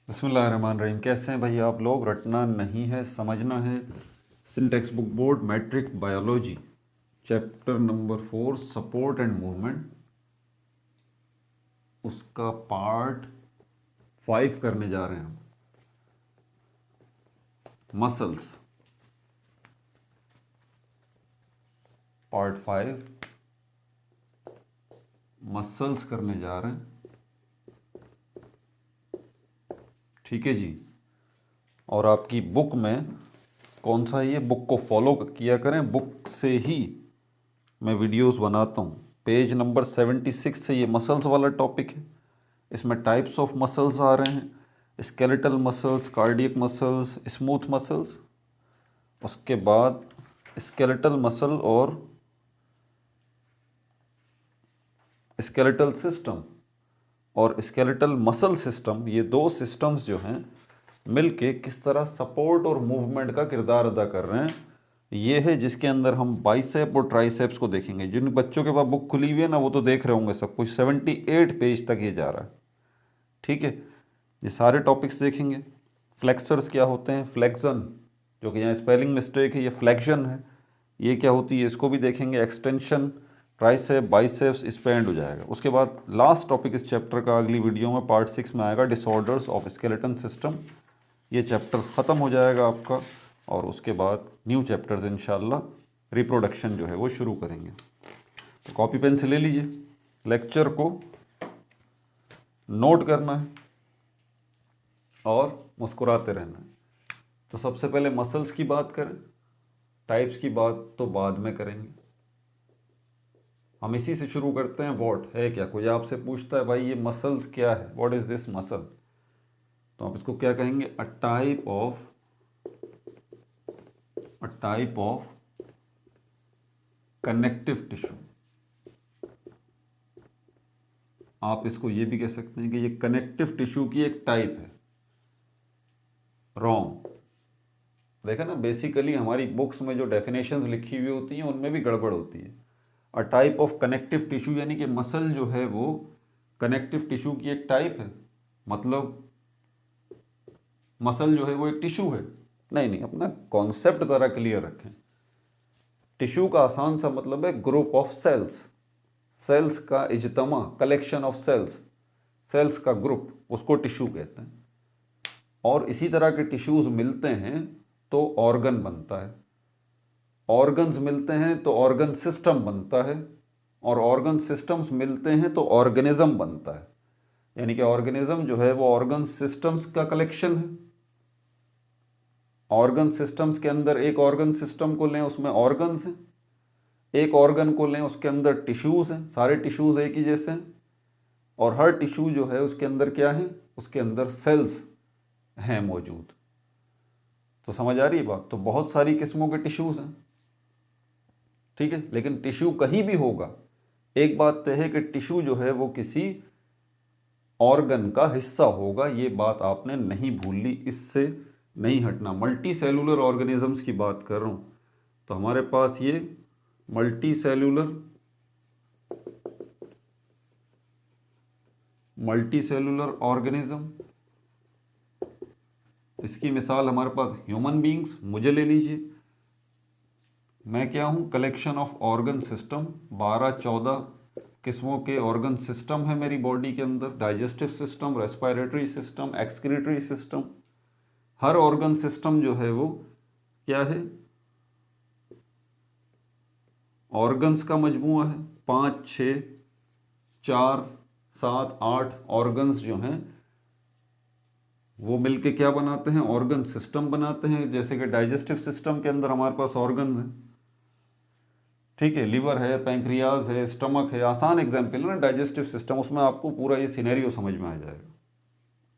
बिस्मिल्लाहिर्रहमानिर्रहीम। कैसे हैं भाई आप लोग? रटना नहीं है, समझना है। Syntax book board matric biology chapter number 4 support and movement, उसका पार्ट 5 करने जा रहे हैं हम। मसल्स पार्ट 5 मसल्स करने जा रहे हैं। ठीक है जी। और आपकी बुक में कौन सा है? ये बुक को फॉलो किया करें, बुक से ही मैं वीडियोस बनाता हूँ। पेज नंबर 76 से ये मसल्स वाला टॉपिक है। इसमें टाइप्स ऑफ मसल्स आ रहे हैं, skeletal muscles, cardiac muscles, smooth muscles. उसके बाद स्केलेटल मसल और स्केलेटल सिस्टम और स्केलेटल मसल सिस्टम, ये दो सिस्टम्स जो हैं मिलके किस तरह सपोर्ट और मूवमेंट का किरदार अदा कर रहे हैं, ये है जिसके अंदर हम बाइसेप और ट्राइसेप्स को देखेंगे। जिन बच्चों के पास बुक खुली हुई है ना, वो तो देख रहे होंगे सब कुछ। 78 पेज तक ये जा रहा है। ठीक है, ये सारे टॉपिक्स देखेंगे। फ्लेक्सर्स क्या होते हैं, फ्लेक्शन, जो कि यहाँ स्पेलिंग मिस्टेक है, ये फ्लेक्शन है। ये क्या होती है, इसको भी देखेंगे। एक्सटेंशन, ट्राइसेप, बाइसेप्स, इस पे एंड हो जाएगा। उसके बाद लास्ट टॉपिक इस चैप्टर का अगली वीडियो में पार्ट 6 में आएगा, डिसऑर्डर्स ऑफ स्केलेटन सिस्टम। ये चैप्टर ख़त्म हो जाएगा आपका, और उसके बाद न्यू चैप्टर्स इंशाल्लाह रिप्रोडक्शन जो है वो शुरू करेंगे। तो कॉपी पेन से ले लीजिए, लेक्चर को नोट करना है और मुस्कुराते रहना है। तो सबसे पहले मसल्स की बात करें, टाइप्स की बात तो बाद में करेंगे। हम इसी से शुरू करते हैं। व्हाट है क्या? कोई आपसे पूछता है भाई ये मसल्स क्या है, व्हाट इज दिस मसल, तो आप इसको क्या कहेंगे? A type of connective tissue. आप इसको ये भी कह सकते हैं कि ये कनेक्टिव टिश्यू की एक टाइप है। रॉन्ग। देखा ना, बेसिकली हमारी बुक्स में जो डेफिनेशंस लिखी हुई होती हैं उनमें भी गड़बड़ होती है। A type of connective tissue यानी कि मसल जो है वो कनेक्टिव टिश्यू की एक टाइप है। मतलब मसल जो है वो एक टिश्यू है? नहीं नहीं, अपना कॉन्सेप्ट ज़रा क्लियर रखें। टिश्यू का आसान सा मतलब है ग्रुप ऑफ सेल्स। सेल्स का इज्तमा, कलेक्शन ऑफ सेल्स, सेल्स का ग्रुप, उसको टिश्यू कहते हैं। और इसी तरह के टिश्यूज मिलते हैं तो ऑर्गन बनता है, ऑर्गन्स मिलते हैं तो ऑर्गन सिस्टम बनता है, और ऑर्गन सिस्टम्स मिलते हैं तो ऑर्गेनिज्म बनता है। यानी कि ऑर्गेनिज्म जो है वो ऑर्गन सिस्टम्स का कलेक्शन है। ऑर्गन सिस्टम्स के अंदर एक ऑर्गन सिस्टम को लें, उसमें ऑर्गन्स हैं। एक ऑर्गन को लें, उसके अंदर टिश्यूज हैं। सारे टिश्यूज एक ही जैसे हैं, और हर टिश्यू जो है उसके अंदर क्या है, उसके अंदर सेल्स हैं मौजूद। तो समझ आ रही है बात? तो बहुत सारी किस्मों के टिश्यूज हैं। ठीक है, लेकिन टिश्यू कहीं भी होगा, एक बात तय है कि टिश्यू जो है वो किसी ऑर्गन का हिस्सा होगा। ये बात आपने नहीं भूलनी, इससे नहीं हटना। मल्टी सेलुलर ऑर्गेनिजम्स की बात कर रहा हूँ, तो हमारे पास ये मल्टी सेलुलर ऑर्गेनिज्म, इसकी मिसाल हमारे पास ह्यूमन बींग्स, मुझे ले लीजिए। मैं क्या हूँ? Collection of organ system. 12-14 किस्मों के ऑर्गन सिस्टम है मेरी बॉडी के अंदर। Digestive system, respiratory system, excretory system. हर ऑर्गन सिस्टम जो है वो क्या है? ऑर्गन्स का मजमूआ है। 5, 6, 4, 7, 8 ऑर्गन्स जो हैं वो मिलके क्या बनाते हैं? ऑर्गन सिस्टम बनाते हैं। जैसे कि डाइजेस्टिव सिस्टम के अंदर हमारे पास ऑर्गन्स हैं। ठीक है, लिवर है, पैंक्रियाज है, स्टमक है। आसान एग्जाम्पल है ना डाइजेस्टिव सिस्टम, उसमें आपको पूरा ये सिनेरियो समझ में आ जाएगा।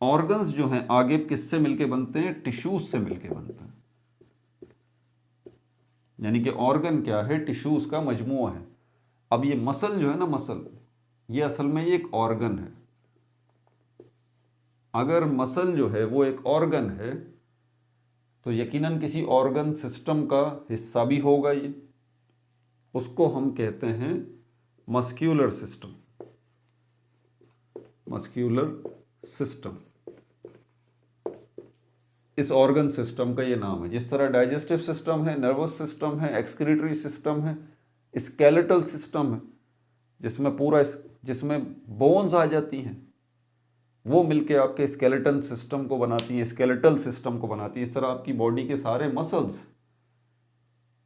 ऑर्गन्स जो हैं आगे किससे मिलके बनते हैं? टिश्यूज से मिलके बनते हैं। यानी कि ऑर्गन क्या है? टिश्यूज का मजमूआ है। अब ये मसल जो है ना, मसल ये असल में ये एक ऑर्गन है। अगर मसल जो है वो एक ऑर्गन है तो यकीनन किसी ऑर्गन सिस्टम का हिस्सा भी होगा ये। उसको हम कहते हैं मस्क्यूलर सिस्टम। Muscular system. इस ऑर्गन सिस्टम का ये नाम है। जिस तरह डाइजेस्टिव सिस्टम है, नर्वस सिस्टम है, एक्सक्रीटरी सिस्टम है, स्केलेटल सिस्टम है, जिसमें बोन्स आ जाती हैं, वो मिलके आपके स्केलेटन सिस्टम को बनाती है, स्केलेटल सिस्टम को बनाती है। इस तरह आपकी बॉडी के सारे मसल्स,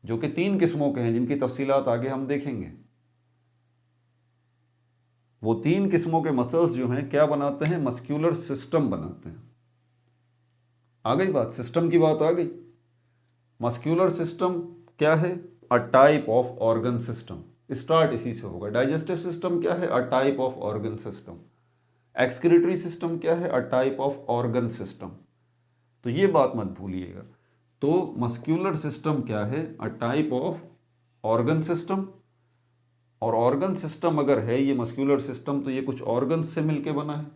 जो कि 3 किस्मों के हैं, जिनकी तफसीलात आगे हम देखेंगे, वो 3 किस्मों के मसल्स जो हैं क्या बनाते हैं, मस्क्यूलर सिस्टम बनाते हैं। आ गई बात, सिस्टम की बात आ गई। मस्क्यूलर सिस्टम क्या है, a type of organ system. Start इसी से होगा। डाइजेस्टिव सिस्टम क्या है, a type of organ system. Excretory system क्या है, a type of organ system. तो ये बात मत भूलिएगा। तो मस्क्यूलर सिस्टम क्या है, a type of organ system. और ऑर्गन सिस्टम अगर है ये मस्क्यूलर सिस्टम, तो ये कुछ ऑर्गन्स से मिलके बना है।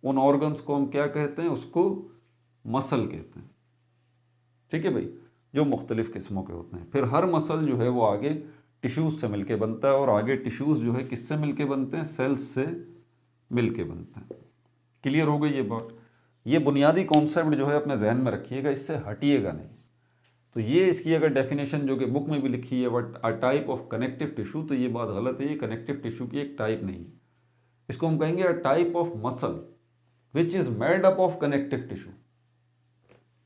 उन ऑर्गन्स को हम क्या कहते हैं, उसको मसल कहते हैं। ठीक है भाई, जो मुख्तलिफ किस्मों के होते हैं। फिर हर मसल जो है वो आगे टिश्यूज़ से मिलके बनता है, और आगे टिश्यूज़ जो है किससे मिलके बनते हैं, सेल्स से मिलके बनते हैं। क्लियर हो गई ये बात। ये बुनियादी कॉन्सेप्ट जो है अपने जहन में रखिएगा, इससे हटिएगा नहीं। तो ये इसकी अगर डेफिनेशन जो कि बुक में भी लिखी है, but a type of connective tissue, तो ये बात गलत है। ये कनेक्टिव टिश्यू की एक टाइप नहीं है। इसको हम कहेंगे a type of muscle which is made up of connective tissue.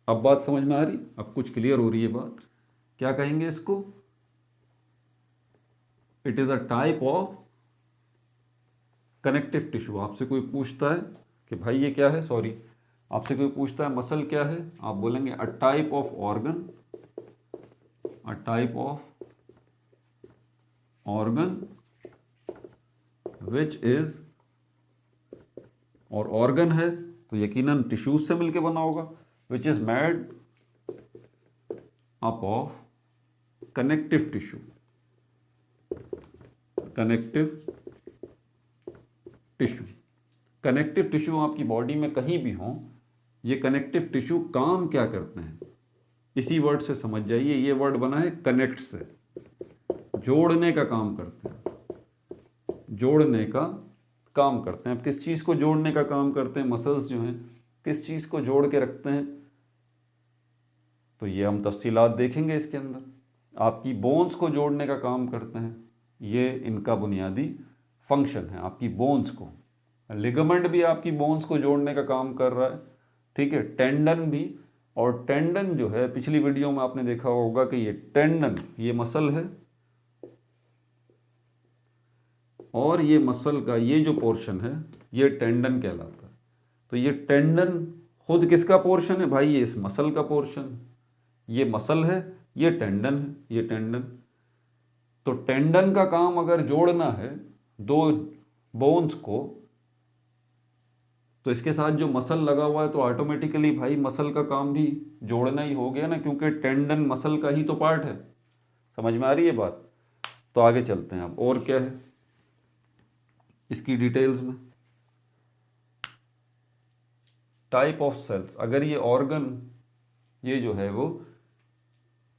अब बात समझ में आ रही, अब कुछ क्लियर हो रही है बात। क्या कहेंगे इसको, it is a type of connective tissue. आपसे कोई पूछता है कि भाई ये क्या है, सॉरी, आपसे कोई पूछता है मसल क्या है, आप बोलेंगे a type of organ, a type of organ which is, और ऑर्गन है तो यकीनन टिश्यूज से मिलके बना होगा, which is made up of connective tissue. Connective tissue, connective tissue आपकी बॉडी में कहीं भी हो, ये कनेक्टिव टिश्यू काम क्या करते हैं, इसी वर्ड से समझ जाइए। ये वर्ड बना है कनेक्ट से, जोड़ने का काम करते हैं, जोड़ने का काम करते हैं। अब किस चीज़ को जोड़ने का काम करते हैं, मसल्स जो हैं किस चीज़ को जोड़ के रखते हैं, तो ये हम तफसीलात देखेंगे इसके अंदर। आपकी बोन्स को जोड़ने का काम करते हैं, ये इनका बुनियादी फंक्शन है। आपकी बोन्स को, लिगामेंट भी आपकी बोन्स को जोड़ने का काम कर रहा है, ठीक है, टेंडन भी। और टेंडन जो है, पिछली वीडियो में आपने देखा होगा कि ये टेंडन, ये मसल है, और ये मसल का ये जो पोर्शन है ये टेंडन कहलाता है। तो ये टेंडन खुद किसका पोर्शन है भाई, ये इस मसल का पोर्शन। ये मसल है, ये टेंडन है, ये टेंडन। तो टेंडन का काम अगर जोड़ना है दो बोन्स को, तो इसके साथ जो मसल लगा हुआ है, तो ऑटोमेटिकली भाई मसल का काम भी जोड़ना ही हो गया ना, क्योंकि टेंडन मसल का ही तो पार्ट है। समझ में आ रही है बात। तो आगे चलते हैं अब, और क्या है इसकी डिटेल्स में। टाइप ऑफ सेल्स, अगर ये ऑर्गन, ये जो है वो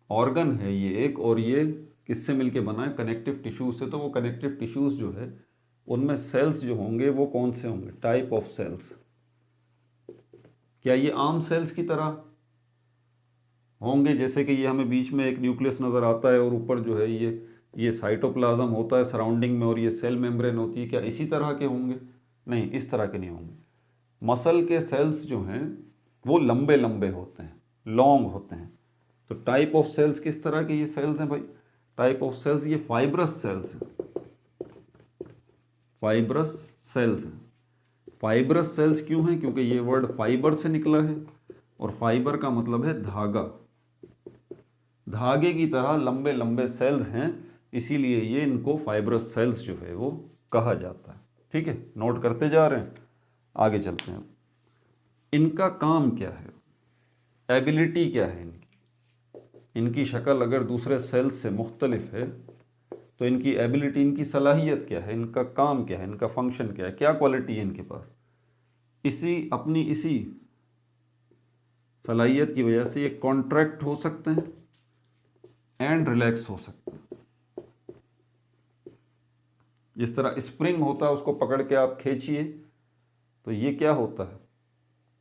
ऑर्गन है ये एक, और ये किससे मिलके बना है, कनेक्टिव टिश्यूज से। तो वो कनेक्टिव टिश्यूज जो है उनमें सेल्स जो होंगे वो कौन से होंगे, टाइप ऑफ सेल्स। क्या ये आम सेल्स की तरह होंगे, जैसे कि ये हमें बीच में एक न्यूक्लियस नज़र आता है और ऊपर जो है ये साइटोप्लाज्म होता है सराउंडिंग में, और ये सेल मेम्ब्रेन होती है, क्या इसी तरह के होंगे? नहीं, इस तरह के नहीं होंगे। मसल के सेल्स जो हैं वो लंबे लंबे होते हैं, लॉन्ग होते हैं। तो टाइप ऑफ सेल्स किस तरह के ये सेल्स हैं भाई, टाइप ऑफ सेल्स ये फाइब्रस सेल्स हैं, फाइब्रस सेल्स हैं। फाइब्रस सेल्स क्यों हैं, क्योंकि ये वर्ड फाइबर से निकला है, और फाइबर का मतलब है धागा। धागे की तरह लंबे लंबे सेल्स हैं, इसीलिए ये इनको फाइब्रस सेल्स जो है वो कहा जाता है। ठीक है, नोट करते जा रहे हैं, आगे चलते हैं। इनका काम क्या है, एबिलिटी क्या है इनकी शक्ल अगर दूसरे सेल्स से मुख्तलिफ है, तो इनकी एबिलिटी, इनकी सलाहियत क्या है, इनका काम क्या है, इनका फंक्शन क्या है, क्या क्वालिटी है इनके पास। इसी सलाहियत की वजह से ये कॉन्ट्रैक्ट हो सकते हैं एंड रिलैक्स हो सकते हैं। जिस तरह स्प्रिंग होता है, उसको पकड़ के आप खींचिए तो ये क्या होता है,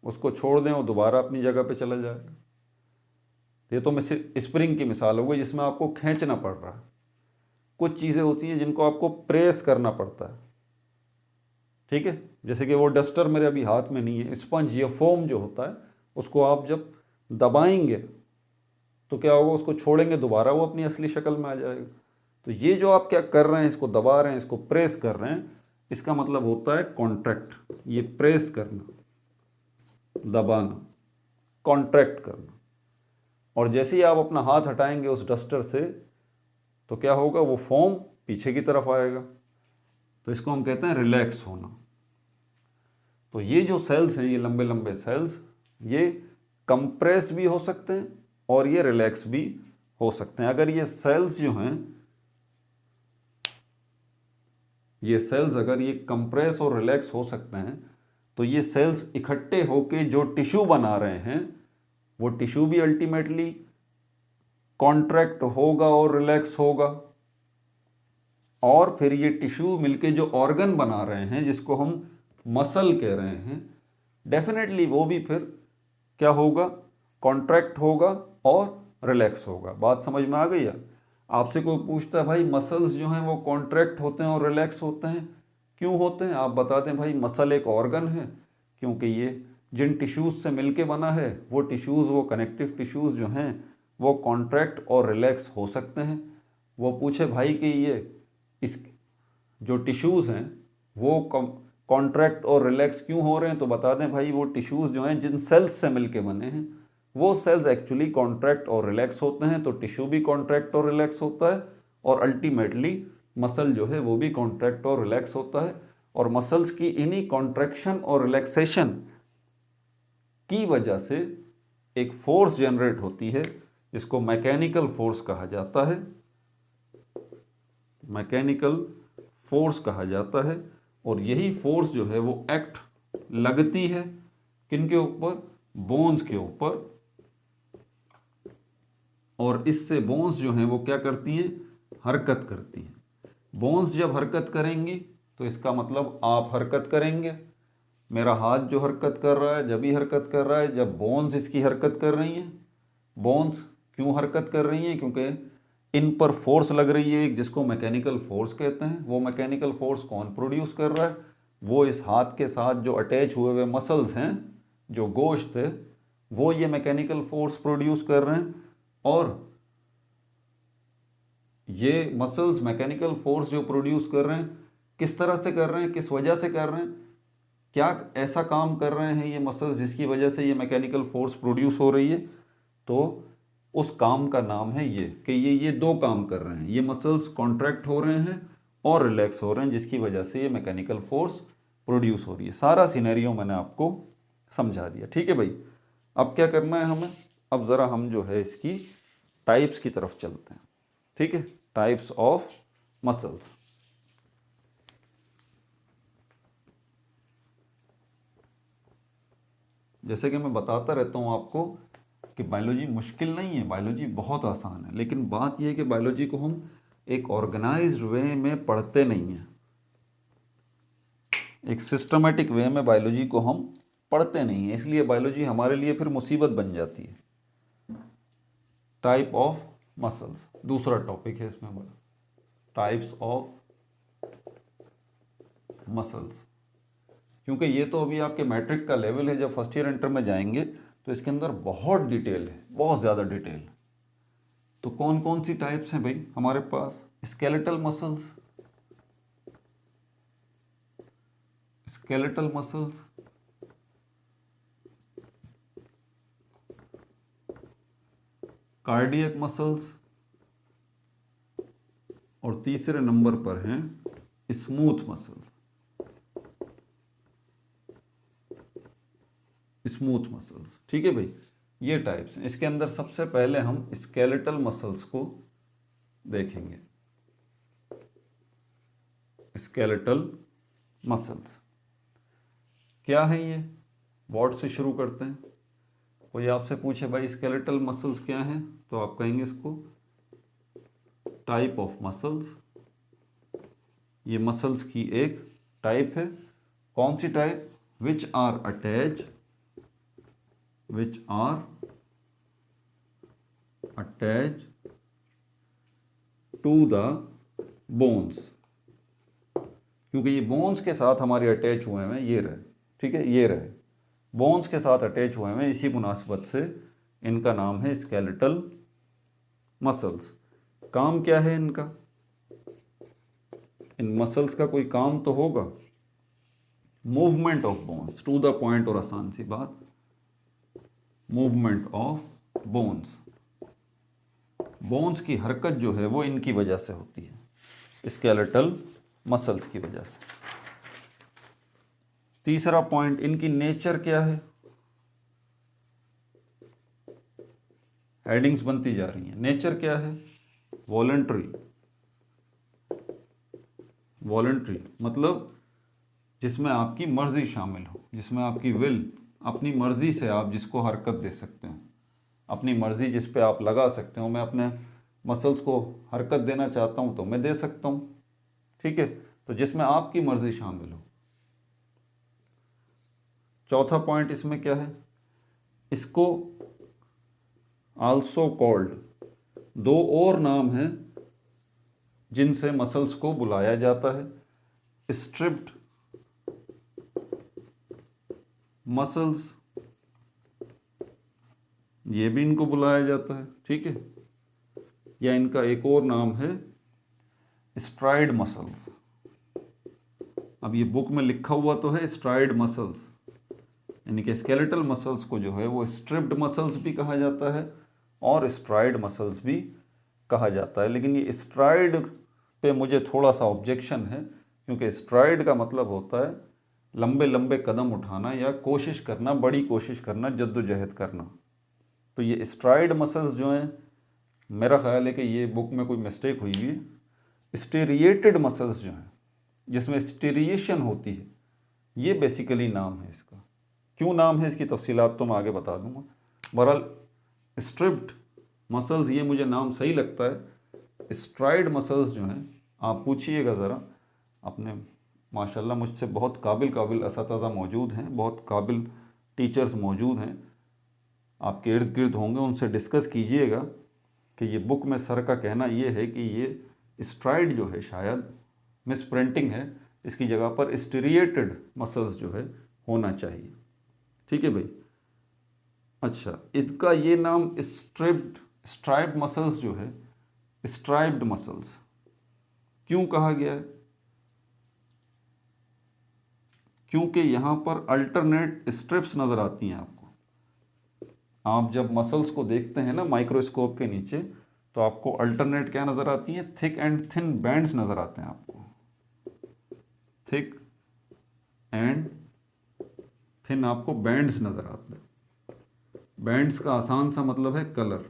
उसको छोड़ दें वो दोबारा अपनी जगह पे चला जाएगा। ये तो स्प्रिंग की मिसाल हो गई जिसमें आपको खींचना पड़ रहा है। कुछ चीज़ें होती हैं जिनको आपको प्रेस करना पड़ता है, ठीक है। जैसे कि वो डस्टर मेरे अभी हाथ में नहीं है, स्पंज या फोम जो होता है उसको आप जब दबाएंगे तो क्या होगा, उसको छोड़ेंगे दोबारा वो अपनी असली शक्ल में आ जाएगा। तो ये जो आप क्या कर रहे हैं, इसको दबा रहे हैं, इसको प्रेस कर रहे हैं, इसका मतलब होता है कॉन्ट्रैक्ट। ये प्रेस करना, दबाना, कॉन्ट्रैक्ट करना। और जैसे ही आप अपना हाथ हटाएंगे उस डस्टर से तो क्या होगा, वो फोम पीछे की तरफ आएगा। तो इसको हम कहते हैं रिलैक्स होना। तो ये जो सेल्स हैं, ये लंबे लंबे सेल्स, ये कंप्रेस भी हो सकते हैं और ये रिलैक्स भी हो सकते हैं। अगर ये सेल्स जो हैं, ये सेल्स अगर ये कंप्रेस और रिलैक्स हो सकते हैं तो ये सेल्स इकट्ठे होके जो टिश्यू बना रहे हैं वो टिश्यू भी अल्टीमेटली कॉन्ट्रैक्ट होगा और रिलैक्स होगा। और फिर ये टिश्यू मिलके जो ऑर्गन बना रहे हैं जिसको हम मसल कह रहे हैं, डेफिनेटली वो भी फिर क्या होगा, कॉन्ट्रैक्ट होगा और रिलैक्स होगा। बात समझ में आ गई है? आपसे कोई पूछता है भाई मसल्स जो हैं वो कॉन्ट्रैक्ट होते हैं और रिलैक्स होते हैं, क्यों होते हैं? आप बता दें भाई मसल एक ऑर्गन है, क्योंकि ये जिन टिश्यूज़ से मिलके बना है वो टिश्यूज़, वो कनेक्टिव टिश्यूज़ जो हैं वो कॉन्ट्रैक्ट और रिलैक्स हो सकते हैं। वो पूछे भाई कि ये इस जो टिश्यूज़ हैं वो कॉन्ट्रैक्ट और रिलैक्स क्यों हो रहे हैं, तो बता दें भाई वो टिश्यूज़ जो हैं जिन सेल्स से मिलके बने हैं वो सेल्स एक्चुअली कॉन्ट्रैक्ट और रिलैक्स होते हैं। तो टिश्यू भी कॉन्ट्रैक्ट और रिलैक्स होता है और अल्टीमेटली मसल जो है वो भी कॉन्ट्रैक्ट और रिलैक्स होता है। और मसल्स की इन्हीं कॉन्ट्रैक्शन और रिलैक्सेशन की वजह से एक फोर्स जनरेट होती है जिसको मैकेनिकल फोर्स कहा जाता है। मैकेनिकल फोर्स कहा जाता है। और यही फोर्स जो है वो एक्ट लगती है किनके ऊपर, बोन्स के ऊपर। और इससे बोन्स जो हैं वो क्या करती हैं, हरकत करती हैं। बोन्स जब हरकत करेंगी तो इसका मतलब आप हरकत करेंगे। मेरा हाथ जो हरकत कर रहा है, जब ही हरकत कर रहा है जब बोन्स इसकी हरकत कर रही हैं। बोन्स क्यों हरकत कर रही हैं, क्योंकि इन पर फोर्स लग रही है एक, जिसको मैकेनिकल फोर्स कहते हैं। वो मैकेनिकल फोर्स कौन प्रोड्यूस कर रहा है, वो इस हाथ के साथ जो अटैच हुए हुए मसल्स हैं, जो गोश्त है, वो ये मैकेनिकल फोर्स प्रोड्यूस कर रहे हैं। और ये मसल्स मैकेनिकल फोर्स जो प्रोड्यूस कर रहे हैं, किस तरह से कर रहे हैं, किस वजह से कर रहे हैं, क्या ऐसा काम कर रहे हैं ये मसल्स जिसकी वजह से ये मैकेनिकल फोर्स प्रोड्यूस हो रही है। तो उस काम का नाम है ये कि ये दो काम कर रहे हैं। ये मसल्स कॉन्ट्रैक्ट हो रहे हैं और रिलैक्स हो रहे हैं जिसकी वजह से ये मैकेनिकल फोर्स प्रोड्यूस हो रही है। सारा सिनेरियो मैंने आपको समझा दिया, ठीक है भाई। अब क्या करना है हमें, अब ज़रा हम जो है इसकी टाइप्स की तरफ चलते हैं, ठीक है। Types of muscles. जैसे कि मैं बताता रहता हूँ आपको कि बायोलॉजी मुश्किल नहीं है, बायोलॉजी बहुत आसान है। लेकिन बात यह है कि बायोलॉजी को हम एक ऑर्गेनाइज्ड वे में पढ़ते नहीं हैं, एक सिस्टमेटिक वे में बायोलॉजी को हम पढ़ते नहीं हैं, इसलिए बायोलॉजी हमारे लिए फिर मुसीबत बन जाती है। टाइप ऑफ मसल्स दूसरा टॉपिक है इसमें हमारा, टाइप्स ऑफ मसल्स। क्योंकि ये तो अभी आपके मैट्रिक का लेवल है, जब फर्स्ट ईयर इंटर में जाएंगे तो इसके अंदर बहुत डिटेल है, बहुत ज़्यादा डिटेल। तो कौन कौन सी टाइप्स हैं भाई हमारे पास, skeletal muscles, skeletal muscles, cardiac muscles, और तीसरे नंबर पर हैं स्मूथ मसल्स, स्मूथ मसल्स, ठीक है भाई। ये टाइप्स हैं। इसके अंदर सबसे पहले हम स्केलेटल मसल्स को देखेंगे। स्केलेटल मसल्स क्या है ये, व्हाट से शुरू करते हैं। कोई आपसे पूछे भाई स्केलेटल मसल्स क्या हैं, तो आप कहेंगे इसको टाइप ऑफ मसल्स। ये मसल्स की एक टाइप है। कौन सी type, which are attach which are attached to the bones, क्योंकि ये बोन्स के साथ हमारे अटैच हुए हैं, ये रहे, ठीक है, ये रहे बोन्स के साथ अटैच हुए हैं, इसी मुनासिबत से इनका नाम है स्केलेटल मसल्स। काम क्या है इनका? इन मसल्स का कोई काम तो होगा, movement of bones, to the point और आसान सी बात, मूवमेंट ऑफ बोन्स। बोन्स की हरकत जो है वो इनकी वजह से होती है, स्केलेटल मसल्स की वजह से। तीसरा पॉइंट, इनकी नेचर क्या है? हेडिंग्स बनती जा रही हैं। नेचर क्या है? वॉलंटरी। वॉलंटरी मतलब जिसमें आपकी मर्जी शामिल हो, जिसमें आपकी विल, अपनी मर्जी से आप जिसको हरकत दे सकते हो, अपनी मर्जी जिस पे आप लगा सकते हो। मैं अपने मसल्स को हरकत देना चाहता हूँ तो मैं दे सकता हूँ, ठीक है, तो जिसमें आपकी मर्जी शामिल हो। चौथा पॉइंट इसमें क्या है? इसको आल्सो कॉल्ड, दो और नाम हैं जिनसे मसल्स को बुलाया जाता है, स्ट्रिप्ड मसल्स, ये भी इनको बुलाया जाता है, ठीक है, या इनका एक और नाम है स्ट्राइड मसल्स। अब ये बुक में लिखा हुआ तो है स्ट्राइड मसल्स, यानी कि स्केलेटल मसल्स को जो है वो स्ट्रिप्ड मसल्स भी कहा जाता है और स्ट्राइड मसल्स भी कहा जाता है। लेकिन ये स्ट्राइड पे मुझे थोड़ा सा ऑब्जेक्शन है, क्योंकि स्ट्राइड का मतलब होता है लंबे लंबे कदम उठाना या कोशिश करना, बड़ी कोशिश करना, जद्दोजहद करना। तो ये स्ट्राइड मसल्स जो हैं, मेरा ख्याल है कि ये बुक में कोई मिस्टेक हुई है। स्टेरिएटेड मसल्स जो हैं, जिसमें स्टेरिएशन होती है, ये बेसिकली नाम है इसका। क्यों नाम है इसकी तफसीलात तो मैं आगे बता दूंगा। बहरहाल स्ट्रिप्ड मसल्स ये मुझे नाम सही लगता है। स्ट्राइड मसल्स जो हैं, आप पूछिएगा ज़रा अपने, माशाल्लाह मुझसे बहुत काबिल असातिज़ा मौजूद हैं, बहुत काबिल टीचर्स मौजूद हैं, आपके इर्द गिर्द होंगे, उनसे डिस्कस कीजिएगा कि ये बुक में सर का कहना ये है कि ये स्ट्राइड जो है शायद मिस प्रिंटिंग है, इसकी जगह पर स्टेरिएटेड मसल्स जो है होना चाहिए, ठीक है भाई। अच्छा, इसका ये नाम स्ट्राइप्ड मसल्स जो है, स्ट्राइप्ड मसल्स क्यों कहा गया है? क्योंकि यहाँ पर अल्टरनेट स्ट्रिप्स नज़र आती हैं आपको। आप जब मसल्स को देखते हैं ना माइक्रोस्कोप के नीचे, तो आपको अल्टरनेट क्या नज़र आती हैं? थिक एंड थिन बैंड्स नज़र आते हैं आपको, थिक एंड थिन आपको बैंड्स नज़र आते हैं। बैंड्स का आसान सा मतलब है कलर,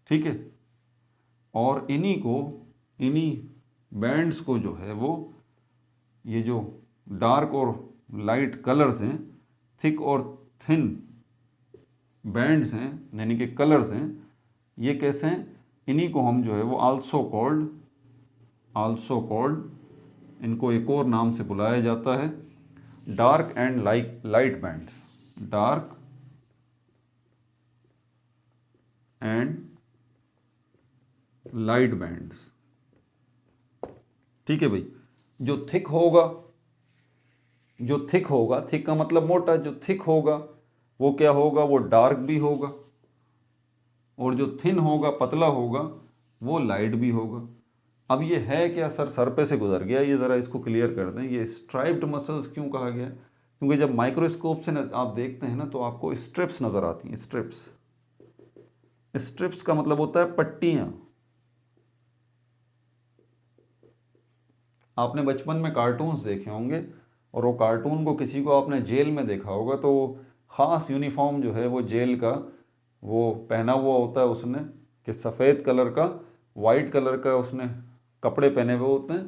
ठीक है, और इन्हीं बैंड्स को जो है वो, ये जो डार्क और लाइट कलर्स हैं, थिक और थिन बैंड्स हैं, यानी कि कलर्स हैं, ये कैसे हैं? इन्हीं को हम जो है वो आल्सो कॉल्ड, इनको एक और नाम से बुलाया जाता है dark and light bands, dark and light bands, ठीक है भाई। जो थिक होगा, थिक का मतलब मोटा, जो थिक होगा वो क्या होगा? वो डार्क भी होगा, और जो थिन होगा, पतला होगा, वो लाइट भी होगा। अब ये है क्या सर? सर पे से गुजर गया, ये ज़रा इसको क्लियर कर दें। ये स्ट्राइप्ड मसल्स क्यों कहा गया? क्योंकि जब माइक्रोस्कोप से आप देखते हैं ना, तो आपको स्ट्रिप्स नज़र आती हैं। स्ट्रिप्स का मतलब होता है पट्टियाँ। आपने बचपन में कार्टून्स देखे होंगे, और वो कार्टून को किसी को आपने जेल में देखा होगा, तो ख़ास यूनिफॉर्म जो है वो जेल का वो पहना हुआ होता है उसने, कि सफ़ेद कलर का, वाइट कलर का उसने कपड़े पहने हुए होते हैं,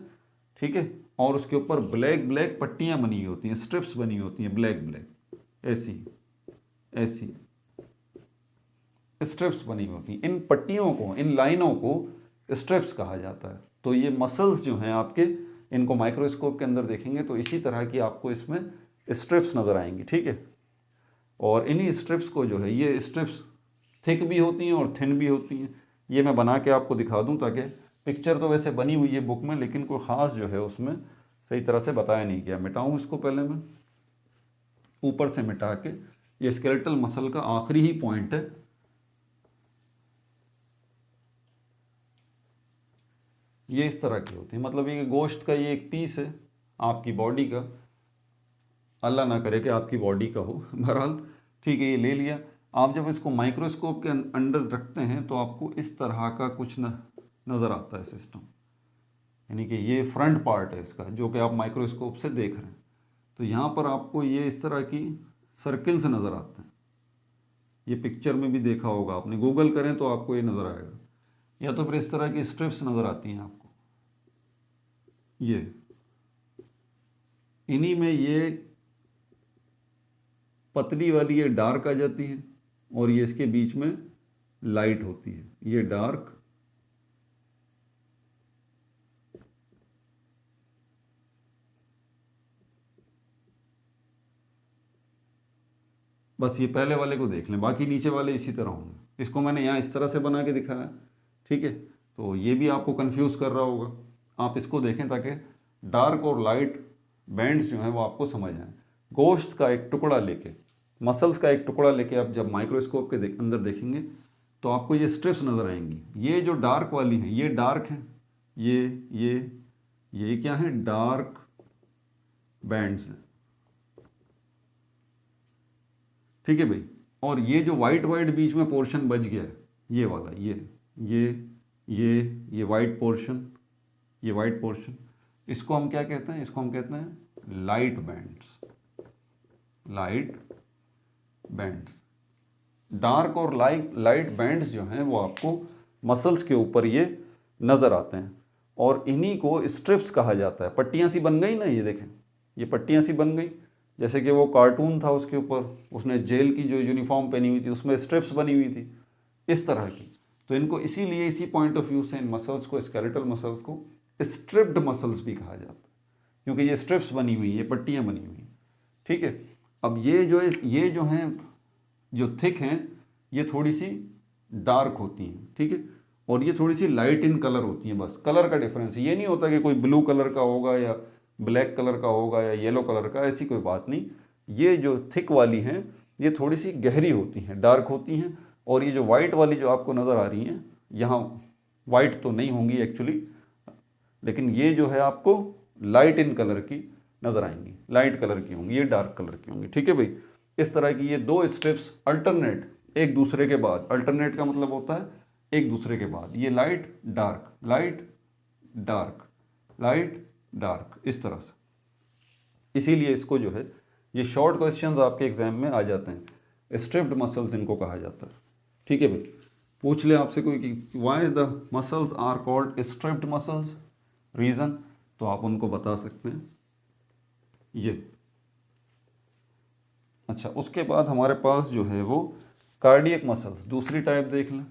ठीक है, और उसके ऊपर ब्लैक पट्टियाँ बनी होती हैं, स्ट्रिप्स बनी होती हैं, ब्लैक ऐसी स्ट्रिप्स बनी होती हैं। इन पट्टियों को, इन लाइनों को स्ट्रिप्स कहा जाता है। तो ये मसल्स जो हैं आपके, इनको माइक्रोस्कोप के अंदर देखेंगे तो इसी तरह की आपको इसमें स्ट्रिप्स नज़र आएंगी, ठीक है। और इन्हीं स्ट्रिप्स को जो है, ये स्ट्रिप्स थिक भी होती हैं और थिन भी होती हैं। ये मैं बना के आपको दिखा दूं, ताकि पिक्चर तो वैसे बनी हुई है बुक में, लेकिन कोई ख़ास जो है उसमें सही तरह से बताया नहीं गया। मिटाऊं इसको पहले मैं, ऊपर से मिटा के। ये स्केलेटल मसल का आखिरी ही पॉइंट है। ये इस तरह की होती है, मतलब ये गोश्त का ये एक पीस है आपकी बॉडी का, अल्लाह ना करे कि आपकी बॉडी का हो, बहरहाल ठीक है। ये ले लिया। आप जब इसको माइक्रोस्कोप के अंडर रखते हैं तो आपको इस तरह का कुछ नज़र आता है सिस्टम, यानी कि ये फ्रंट पार्ट है इसका जो कि आप माइक्रोस्कोप से देख रहे हैं। तो यहाँ पर आपको ये इस तरह की सर्किल्स नज़र आते हैं। ये पिक्चर में भी देखा होगा आपने, गूगल करें तो आपको ये नज़र आएगा। या तो फिर इस तरह की स्ट्रिप्स नज़र आती हैं आपको, ये इन्हीं में ये पतली वाली ये डार्क आ जाती है और ये इसके बीच में लाइट होती है, ये डार्क, बस ये पहले वाले को देख लें, बाकी नीचे वाले इसी तरह होंगे। इसको मैंने यहाँ इस तरह से बना के दिखाया, ठीक है। तो ये भी आपको कंफ्यूज कर रहा होगा, आप इसको देखें ताकि डार्क और लाइट बैंड्स जो हैं वो आपको समझ आए। गोश्त का एक टुकड़ा लेके, मसल्स का एक टुकड़ा लेके आप जब माइक्रोस्कोप के अंदर देखेंगे तो आपको ये स्ट्रिप्स नज़र आएंगी। ये जो डार्क वाली हैं ये डार्क हैं, ये क्या है, डार्क बैंड्स हैं, ठीक है भाई। और ये जो वाइट वाइट बीच में पोर्शन बच गया है, ये वाला, ये वाइट पोर्शन, ये वाइट पोर्शन, इसको हम क्या कहते हैं, इसको हम कहते हैं light bands, light bands. Dark और लाइट बैंड्स जो हैं वो आपको मसल्स के ऊपर ये नज़र आते हैं और इन्हीं को स्ट्रिप्स कहा जाता है। पट्टियाँ सी बन गई ना, ये देखें, ये पट्टियाँ सी बन गई, जैसे कि वो कार्टून था उसके ऊपर, उसने जेल की जो यूनिफॉर्म पहनी हुई थी उसमें स्ट्रिप्स बनी हुई थी, इस तरह की। तो इनको इसीलिए, इसी पॉइंट ऑफ व्यू से इन मसल्स को, स्केलेटल मसल्स को स्ट्रिप्ड मसल्स भी कहा जाता है, क्योंकि ये स्ट्रिप्स बनी हुई, ये पट्टियाँ बनी हुई, ठीक है। अब ये जो हैं, जो थिक हैं, ये थोड़ी सी डार्क होती हैं, ठीक है, और ये थोड़ी सी लाइट इन कलर होती हैं। बस कलर का डिफरेंस है, ये नहीं होता कि कोई ब्लू कलर का होगा या ब्लैक कलर का होगा या येलो कलर का, ऐसी कोई बात नहीं। ये जो थिक वाली हैं ये थोड़ी सी गहरी होती हैं, डार्क होती हैं, और ये जो वाइट वाली जो आपको नज़र आ रही हैं, यहाँ वाइट तो नहीं होंगी एक्चुअली, लेकिन ये जो है आपको लाइट इन कलर की नज़र आएंगी, लाइट कलर की होंगी, ये डार्क कलर की होंगी, ठीक है भाई। इस तरह की ये दो स्ट्रिप्स अल्टरनेट, एक दूसरे के बाद, अल्टरनेट का मतलब होता है एक दूसरे के बाद, ये light dark, light dark, light dark, इस तरह से। इसीलिए इसको जो है, ये शॉर्ट क्वेश्चंस आपके एग्जाम में आ जाते हैं, स्ट्रिप्ड मसल्स इनको कहा जाता है, ठीक है भाई। पूछ ले आपसे कोई कि why the muscles are called striped muscles, reason, तो आप उनको बता सकते हैं ये। अच्छा, उसके बाद हमारे पास जो है वो कार्डियक मसल्स, दूसरी टाइप देख लें।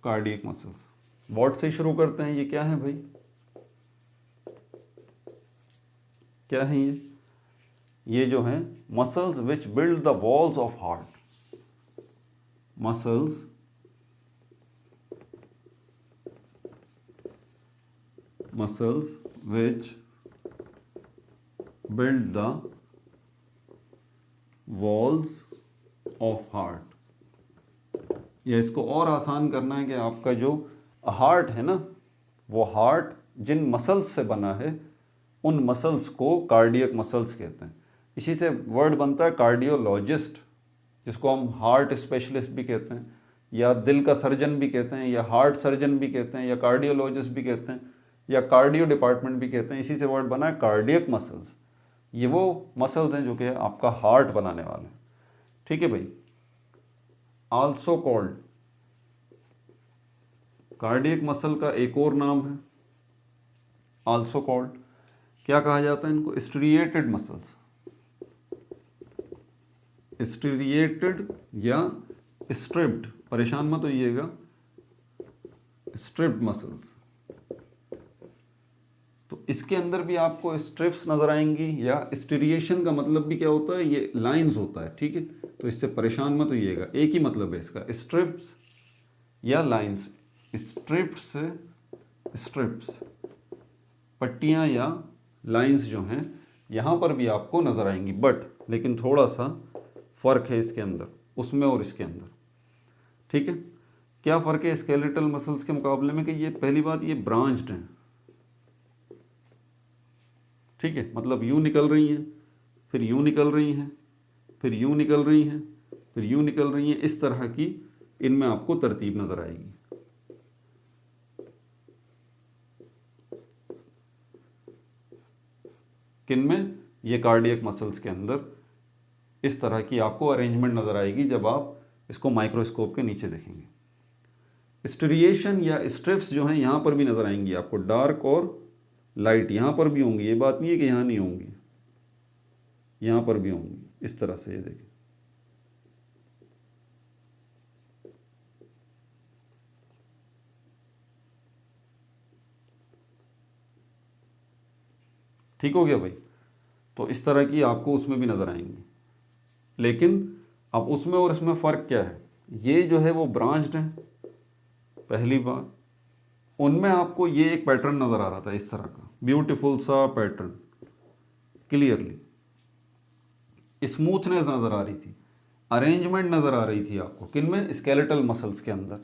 कार्डियक मसल्स, व्हाट से शुरू करते हैं, ये क्या है भाई, क्या है ये जो है muscles which build the walls of heart, muscles which build the walls of heart। या इसको और आसान करना है कि आपका जो हार्ट है ना, वो हार्ट जिन मसल्स से बना है उन मसल्स को कार्डियक मसल्स कहते हैं। इसी से वर्ड बनता है कार्डियोलॉजिस्ट, जिसको हम हार्ट स्पेशलिस्ट भी कहते हैं, या दिल का सर्जन भी कहते हैं, या हार्ट सर्जन भी कहते हैं, या कार्डियोलॉजिस्ट भी कहते हैं, या कार्डियो डिपार्टमेंट भी कहते हैं। इसी से वर्ड बना है कार्डियक मसल्स। ये वो मसल्स हैं जो कि आपका हार्ट बनाने वाले हैं, ठीक है भाई। आल्सो कॉल्ड, कार्डियक मसल का एक और नाम है आल्सो कॉल्ड, क्या कहा जाता है इनको, स्ट्रिएटेड मसल्स, स्ट्रिएटेड या स्ट्रिप्ड, परेशान मत होइएगा, स्ट्रिप्ड मसल्स। तो इसके अंदर भी आपको स्ट्रिप्स नजर आएंगी, या स्टीरिएशन का मतलब भी क्या होता है, ये लाइंस होता है, ठीक है। तो इससे परेशान मत होइएगा, एक ही मतलब है इसका, स्ट्रिप्स या लाइंस। स्ट्रिप्स से स्ट्रिप्स, पट्टियां या लाइंस जो हैं यहाँ पर भी आपको नजर आएंगी, बट लेकिन थोड़ा सा फर्क है इसके अंदर, उसमें और इसके अंदर, ठीक है। क्या फ़र्क है स्केलेटल मसल्स के मुकाबले में, कि ये पहली बात ये ब्रांच्ड हैं, ठीक है, मतलब यूँ निकल रही हैं, फिर यूँ निकल रही हैं, फिर यूँ निकल रही हैं, फिर यूँ निकल रही हैं, इस तरह की इनमें आपको तरतीब नज़र आएगी। किनमें, ये कार्डियक मसल्स के अंदर इस तरह की आपको अरेंजमेंट नज़र आएगी जब आप इसको माइक्रोस्कोप के नीचे देखेंगे। स्ट्रिएशन या स्ट्रिप्स जो हैं यहाँ पर भी नज़र आएंगी आपको, डार्क और लाइट यहाँ पर भी होंगी, ये बात नहीं है कि यहाँ नहीं होंगी, यहाँ पर भी होंगी, इस तरह से, ये देखें। ठीक हो गया भाई। तो इस तरह की आपको उसमें भी नज़र आएंगी, लेकिन अब उसमें और इसमें फ़र्क क्या है, ये जो है वो ब्रांच्ड है, पहली बात। उनमें आपको ये एक पैटर्न नज़र आ रहा था, इस तरह का ब्यूटीफुल सा पैटर्न, क्लियरली स्मूथनेस नज़र आ रही थी, अरेंजमेंट नज़र आ रही थी आपको, किनमें, स्केलेटल मसल्स के अंदर,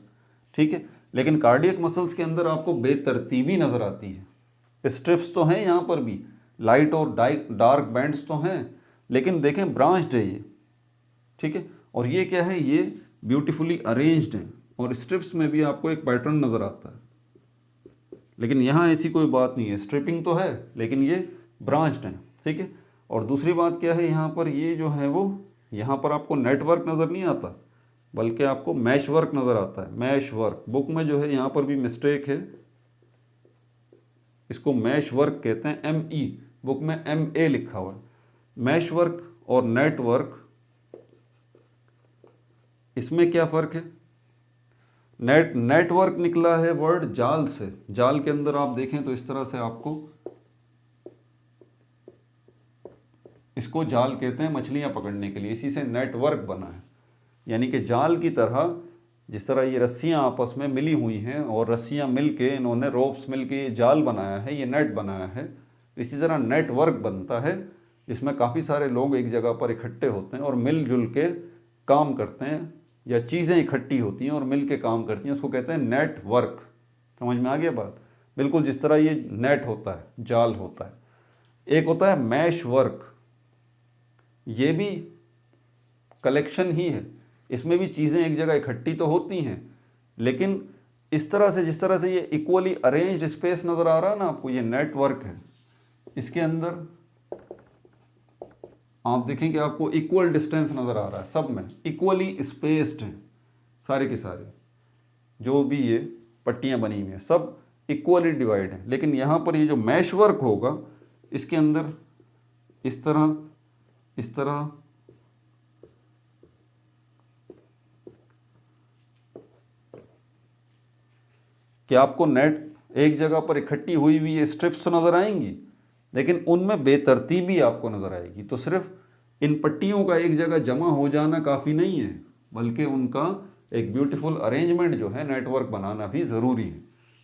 ठीक है। लेकिन कार्डियक मसल्स के अंदर आपको बेतरतीबी नज़र आती है। स्ट्रिप्स तो हैं यहाँ पर भी, लाइट और डार्क बैंड्स तो हैं, लेकिन देखें ब्रांच्ड है ये, ठीक है। और ये क्या है, ये ब्यूटीफुली अरेंज्ड है, और स्ट्रिप्स में भी आपको एक पैटर्न नज़र आता है। लेकिन यहाँ ऐसी कोई बात नहीं है, स्ट्रिपिंग तो है लेकिन ये ब्रांच्ड है, ठीक है। और दूसरी बात क्या है, यहाँ पर ये जो है वो, यहाँ पर आपको नेटवर्क नज़र नहीं आता, बल्कि आपको मैश वर्क नज़र आता है, मैश वर्क। बुक में जो है यहाँ पर भी मिस्टेक है, इसको मैश वर्क कहते हैं, ME, बुक में MA लिखा हुआ है। मैश वर्क और नेटवर्क, इसमें क्या फ़र्क है, नेटवर्क निकला है वर्ड जाल से, जाल के अंदर आप देखें तो इस तरह से आपको, इसको जाल कहते हैं मछलियां पकड़ने के लिए, इसी से नेटवर्क बना है। यानी कि जाल की तरह, जिस तरह ये रस्सियां आपस में मिली हुई हैं और रस्सियां मिल के इन्होंने रोप्स मिल के ये जाल बनाया है, ये नेट बनाया है, इसी तरह नेटवर्क बनता है जिसमें काफ़ी सारे लोग एक जगह पर इकट्ठे होते हैं और मिलजुल के काम करते हैं, या चीज़ें इकट्ठी होती हैं और मिल के काम करती हैं, उसको कहते हैं नेटवर्क। समझ में आ गया बात, बिल्कुल जिस तरह ये नेट होता है, जाल होता है। एक होता है मैश वर्क, ये भी कलेक्शन ही है, इसमें भी चीज़ें एक जगह इकट्ठी तो होती हैं, लेकिन इस तरह से, जिस तरह से ये इक्वली अरेंज्ड स्पेस नज़र आ रहा है ना आपको, ये नेटवर्क है। इसके अंदर आप देखें कि आपको इक्वल डिस्टेंस नज़र आ रहा है, सब में इक्वली स्पेस्ड हैं, सारे के सारे जो भी ये पट्टियाँ बनी हुई हैं सब इक्वली डिवाइड हैं। लेकिन यहाँ पर ये जो मैश वर्क होगा, इसके अंदर इस तरह, इस तरह, कि आपको नेट एक जगह पर इकट्ठी हुई हुई ये स्ट्रिप्स तो नज़र आएंगी, लेकिन उनमें बेतरतीबी आपको नज़र आएगी। तो सिर्फ इन पट्टियों का एक जगह जमा हो जाना काफ़ी नहीं है, बल्कि उनका एक ब्यूटीफुल अरेंजमेंट जो है, नेटवर्क बनाना भी ज़रूरी है।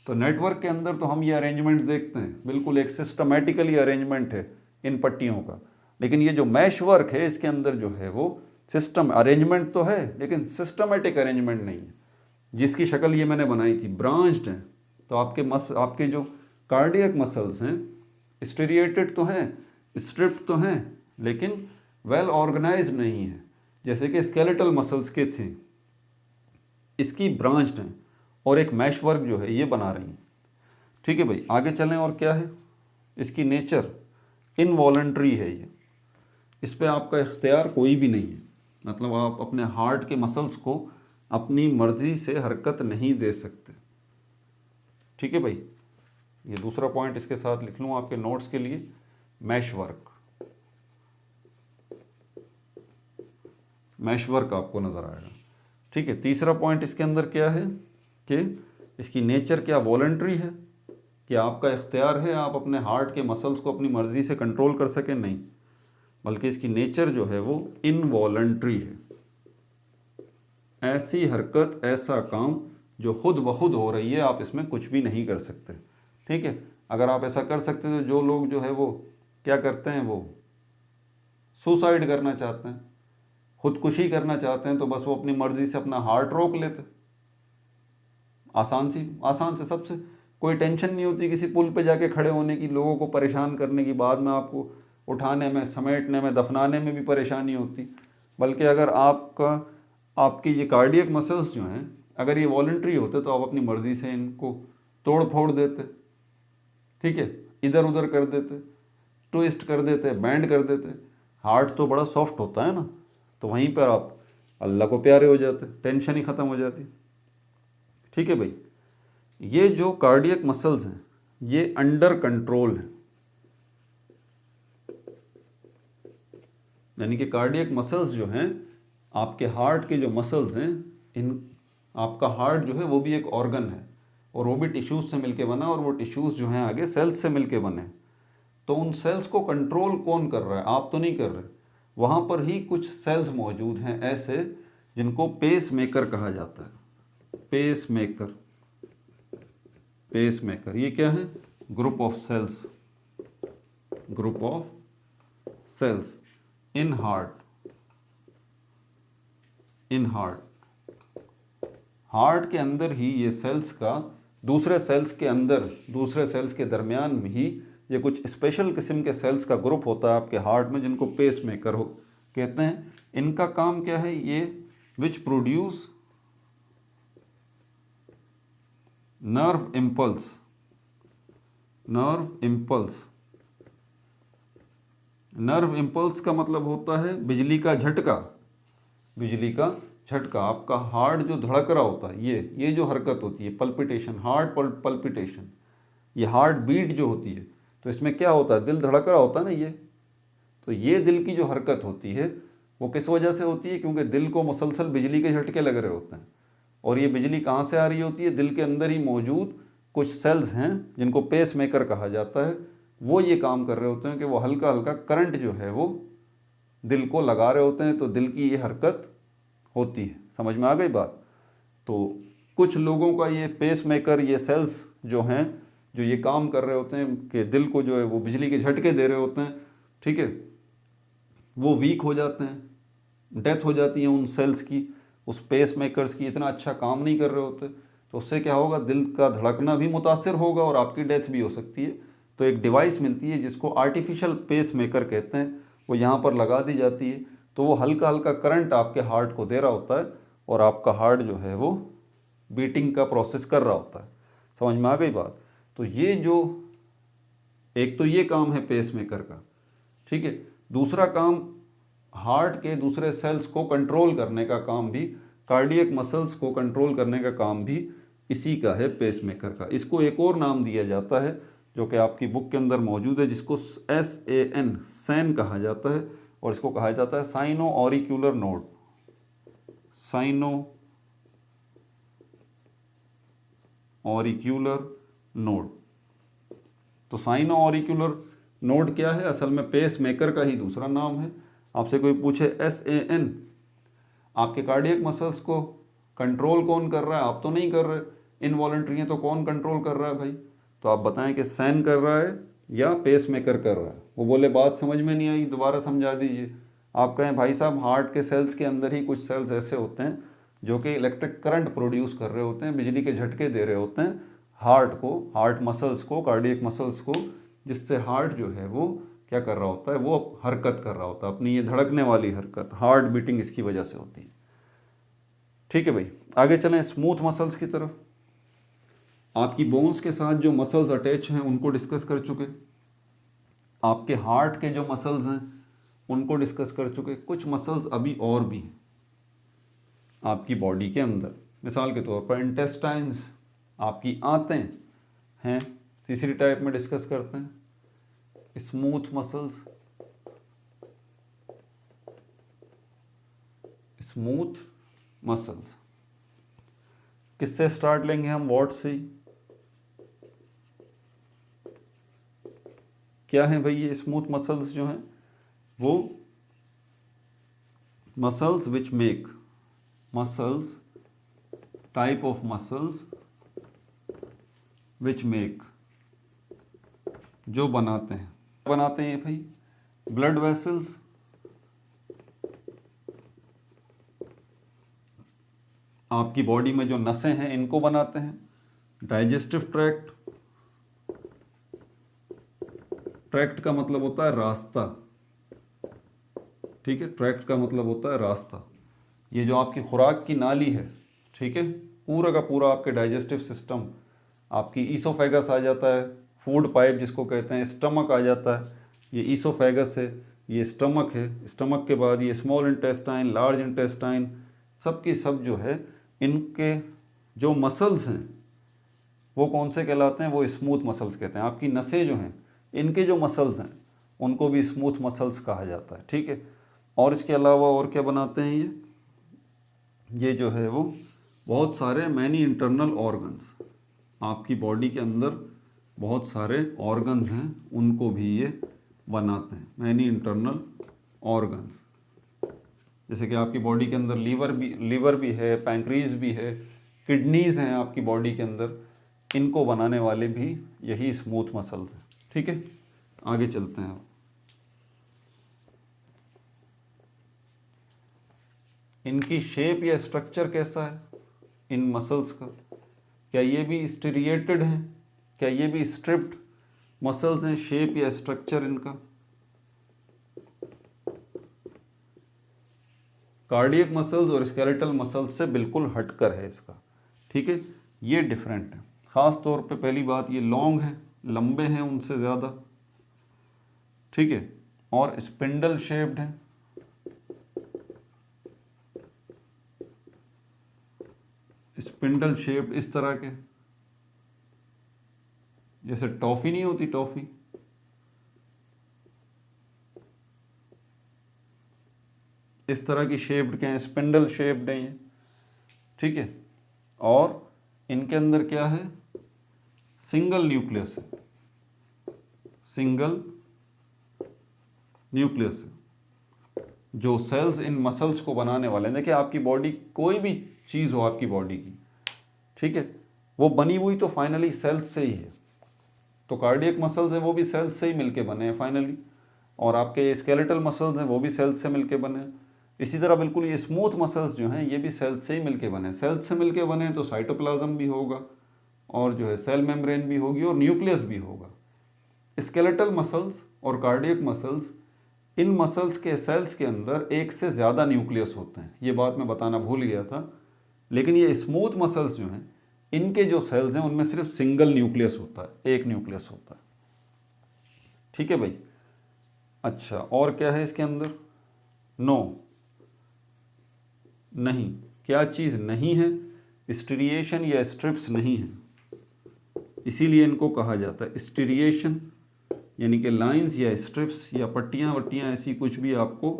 तो नेटवर्क के अंदर तो हम ये अरेंजमेंट देखते हैं, बिल्कुल एक सिस्टमेटिकली अरेंजमेंट है इन पट्टियों का। लेकिन ये जो मैश वर्क है, इसके अंदर जो है वो सिस्टम अरेंजमेंट तो है, लेकिन सिस्टमेटिक अरेंजमेंट नहीं है। जिसकी शक्ल ये मैंने बनाई थी, ब्रांच्ड है। तो आपके जो कार्डियक मसल्स हैं, स्टीरिएटेड तो हैं, स्ट्रिप्ड तो हैं, लेकिन वेल ऑर्गेनाइज्ड नहीं है, जैसे कि स्केलेटल मसल्स के थे। इसकी ब्रांच्ड हैं और एक मैश वर्क जो है ये बना रही हैं, ठीक है भाई। आगे चलें, और क्या है इसकी नेचर, इनवॉलंटरी है ये, इस पर आपका इख्तियार कोई भी नहीं है, मतलब आप अपने हार्ट के मसल्स को अपनी मर्जी से हरकत नहीं दे सकते, ठीक है भाई। ये दूसरा पॉइंट इसके साथ लिख लूँ आपके नोट्स के लिए, मैश वर्क, मैश वर्क आपको नज़र आएगा, ठीक है। तीसरा पॉइंट इसके अंदर क्या है कि इसकी नेचर क्या वॉलंटरी है, कि आपका इख्तियार है आप अपने हार्ट के मसल्स को अपनी मर्ज़ी से कंट्रोल कर सकें, नहीं, बल्कि इसकी नेचर जो है वो इनवॉलंटरी है। ऐसी हरकत, ऐसा काम जो खुद ब खुद हो रही है, आप इसमें कुछ भी नहीं कर सकते। ठीक है। अगर आप ऐसा कर सकते तो जो लोग जो है वो क्या करते हैं, वो सुसाइड करना चाहते हैं, खुदकुशी करना चाहते हैं, तो बस वो अपनी मर्जी से अपना हार्ट रोक लेते। आसान से सबसे कोई टेंशन नहीं होती किसी पुल पे जाके खड़े होने की, लोगों को परेशान करने की, बाद में आपको उठाने में, समेटने में, दफनाने में भी परेशानी होती। बल्कि अगर आपकी ये कार्डियक मसल्स जो हैं, अगर ये वॉलंटरी होते तो आप अपनी मर्ज़ी से इनको तोड़ फोड़ देते। ठीक है। इधर उधर कर देते, ट्विस्ट कर देते, बैंड कर देते। हार्ट तो बड़ा सॉफ्ट होता है ना, तो वहीं पर आप अल्लाह को प्यारे हो जाते, टेंशन ही ख़त्म हो जाती। ठीक है भाई। ये जो कार्डियक मसल्स हैं ये अंडर कंट्रोल हैं, यानी कि कार्डियक मसल्स जो हैं, आपके हार्ट के जो मसल्स हैं, इन आपका हार्ट जो है वो भी एक ऑर्गन है, और वो भी टिश्यूज़ से मिलके बना, और वो टिश्यूज़ जो हैं आगे सेल्स से मिलके बने। तो उन सेल्स को कंट्रोल कौन कर रहा है? आप तो नहीं कर रहे। वहाँ पर ही कुछ सेल्स मौजूद हैं ऐसे जिनको पेस मेकर कहा जाता है। पेस मेकर, पेस मेकर ये क्या है? Group of cells, group of cells in heart, in heart. Heart के अंदर ही ये सेल्स का दूसरे सेल्स के अंदर, दूसरे सेल्स के दरमियान में ही ये कुछ स्पेशल किस्म के सेल्स का ग्रुप होता है आपके हार्ट में, जिनको पेस मेकर हो कहते हैं। इनका काम क्या है? ये which produce nerve impulse, nerve impulse. Nerve impulse का मतलब होता है बिजली का झटका, बिजली का झटका। आपका हार्ट जो धड़क रहा होता है, ये जो हरकत होती है, पल्पिटेशन, हार्ट पल्पिटेशन, ये हार्ट बीट जो होती है, तो इसमें क्या होता है? दिल धड़क रहा होता है ना, ये तो ये दिल की जो हरकत होती है वो किस वजह से होती है? क्योंकि दिल को मुसलसल बिजली के झटके लग रहे होते हैं। और ये बिजली कहाँ से आ रही होती है? दिल के अंदर ही मौजूद कुछ सेल्स हैं जिनको पेस मेकर कहा जाता है। वो ये काम कर रहे होते हैं कि वो हल्का हल्का करंट जो है वो दिल को लगा रहे होते हैं, तो दिल की ये हरकत होती है। समझ में आ गई बात? तो कुछ लोगों का ये पेस मेकर, ये सेल्स जो हैं, जो ये काम कर रहे होते हैं कि दिल को जो है वो बिजली के झटके दे रहे होते हैं, ठीक है, वो वीक हो जाते हैं, डेथ हो जाती है उन सेल्स की, उस पेस मेकर्स की, इतना अच्छा काम नहीं कर रहे होते। तो उससे क्या होगा? दिल का धड़कना भी मुतासर होगा और आपकी डेथ भी हो सकती है। तो एक डिवाइस मिलती है जिसको आर्टिफिशियल पेस मेकर कहते हैं, वो यहाँ पर लगा दी जाती है, तो वो हल्का हल्का करंट आपके हार्ट को दे रहा होता है और आपका हार्ट जो है वो बीटिंग का प्रोसेस कर रहा होता है। समझ में आ गई बात? तो ये जो एक तो ये काम है पेस मेकर का, ठीक है। दूसरा काम, हार्ट के दूसरे सेल्स को कंट्रोल करने का काम भी, कार्डियक मसल्स को कंट्रोल करने का काम भी इसी का है, पेस मेकर का। इसको एक और नाम दिया जाता है जो कि आपकी बुक के अंदर मौजूद है, जिसको SAN, सैन कहा जाता है, और इसको कहा जाता है साइनो ऑरिक्यूलर नोड, साइनो ऑरिक्यूलर नोड। तो साइनो ऑरिक्यूलर नोड क्या है? असल में पेस मेकर का ही दूसरा नाम है। आपसे कोई पूछे SAN, आपके कार्डियक मसल्स को कंट्रोल कौन कर रहा है? आप तो नहीं कर रहे, इनवॉलंटरी हैं, तो कौन कंट्रोल कर रहा है भाई? तो आप बताएं कि सैन कर रहा है या पेस मेकर कर रहा है। वो बोले बात समझ में नहीं आई, दोबारा समझा दीजिए। आप कहें भाई साहब, हार्ट के सेल्स के अंदर ही कुछ सेल्स ऐसे होते हैं जो कि इलेक्ट्रिक करंट प्रोड्यूस कर रहे होते हैं, बिजली के झटके दे रहे होते हैं हार्ट को, हार्ट मसल्स को, कार्डियक मसल्स को, जिससे हार्ट जो है वो क्या कर रहा होता है? वो हरकत कर रहा होता है, अपनी ये धड़कने वाली हरकत, हार्ट बीटिंग इसकी वजह से होती है। ठीक है भाई, आगे चलें स्मूथ मसल्स की तरफ। आपकी बोन्स के साथ जो मसल्स अटैच हैं उनको डिस्कस कर चुके, आपके हार्ट के जो मसल्स हैं उनको डिस्कस कर चुके। कुछ मसल्स अभी और भी हैं आपकी बॉडी के अंदर, मिसाल के तौर पर इंटेस्टाइन्स, आपकी आंतें हैं। तीसरी टाइप में डिस्कस करते हैं स्मूथ मसल्स, स्मूथ मसल्स। किससे स्टार्ट लेंगे हम? व्हाट से ही। क्या है भाई ये स्मूथ मसल्स जो हैं? वो muscles which make, muscles, type of muscles which make, जो बनाते हैं भाई ब्लड वेसल्स, आपकी बॉडी में जो नसें हैं इनको बनाते हैं। डाइजेस्टिव ट्रैक्ट, ट्रैक्ट का मतलब होता है रास्ता, ठीक है, ट्रैक्ट का मतलब होता है रास्ता। ये जो आपकी खुराक की नाली है, ठीक है, पूरा का पूरा आपके डाइजेस्टिव सिस्टम, आपकी ईसोफेगस आ जाता है, फूड पाइप जिसको कहते हैं, स्टमक आ जाता है, ये ईसोफेगस है, ये स्टमक है, स्टमक के बाद ये स्मॉल इंटेस्टाइन, लार्ज इंटेस्टाइन, सब की सब जो है इनके जो मसल्स हैं वो कौन से कहलाते हैं? वो स्मूथ मसल्स कहते हैं। आपकी नसें जो हैं इनके जो मसल्स हैं उनको भी स्मूथ मसल्स कहा जाता है, ठीक है। और इसके अलावा और क्या बनाते हैं ये जो है वो बहुत सारे मैनी इंटरनल ऑर्गन्स, आपकी बॉडी के अंदर बहुत सारे ऑर्गन्स हैं उनको भी ये बनाते हैं, मैनी इंटरनल ऑर्गन्स। जैसे कि आपकी बॉडी के अंदर लीवर भी है, पैंक्रीज भी है, किडनीज हैं आपकी बॉडी के अंदर, इनको बनाने वाले भी यही स्मूथ मसल्स हैं, ठीक है। आगे चलते हैं। इनकी शेप या स्ट्रक्चर कैसा है इन मसल्स का? क्या ये भी स्टेरिएटेड हैं? क्या ये भी स्ट्रिप्ड मसल्स हैं? शेप या स्ट्रक्चर इनका कार्डियक मसल्स और स्केलेटल मसल्स से बिल्कुल हटकर है इसका, ठीक है, ये डिफरेंट है। ख़ास तौर पे पहली बात ये लॉन्ग है, लंबे हैं उनसे ज़्यादा, ठीक है, और स्पिंडल शेप्ड है। स्पिंडल शेप्ड इस तरह के, जैसे टॉफी नहीं होती, टॉफी, इस तरह की शेप्ड के हैं, स्पिंडल शेप्ड हैं ये, ठीक है। और इनके अंदर क्या है? सिंगल न्यूक्लियस है, सिंगल न्यूक्लियस है, जो सेल्स इन मसल्स को बनाने वाले हैं। देखिए आपकी बॉडी, कोई भी चीज़ हो आपकी बॉडी की, ठीक है, वो बनी हुई तो फाइनली सेल्स से ही है। तो कार्डियक मसल्स हैं वो भी सेल्स से ही मिलके बने हैं फाइनली, और आपके स्केलेटल मसल्स हैं वो भी सेल्स से मिलके बने हैं। इसी तरह बिल्कुल ये स्मूथ मसल्स जो हैं ये भी सेल्स से ही मिलके बने हैं। सेल्स से मिलके बने तो साइटोप्लाज्म भी होगा, और जो है सेल मेम्ब्रेन भी होगी, और न्यूक्लियस भी होगा। स्केलेटल मसल्स और कार्डियक मसल्स, इन मसल्स के सेल्स के अंदर एक से ज़्यादा न्यूक्लियस होते हैं, ये बात मैं बताना भूल गया था। लेकिन ये स्मूथ मसल्स जो हैं इनके जो सेल्स हैं उनमें सिर्फ सिंगल न्यूक्लियस होता है, एक न्यूक्लियस होता है, ठीक है भाई। अच्छा, और क्या है इसके अंदर? नो, नहीं, क्या चीज़ नहीं है? स्टीरिएशन या स्ट्रिप्स नहीं है, इसीलिए इनको कहा जाता है स्टीरिएशन, यानी कि लाइंस या स्ट्रिप्स या पट्टियाँ वट्टियाँ ऐसी कुछ भी आपको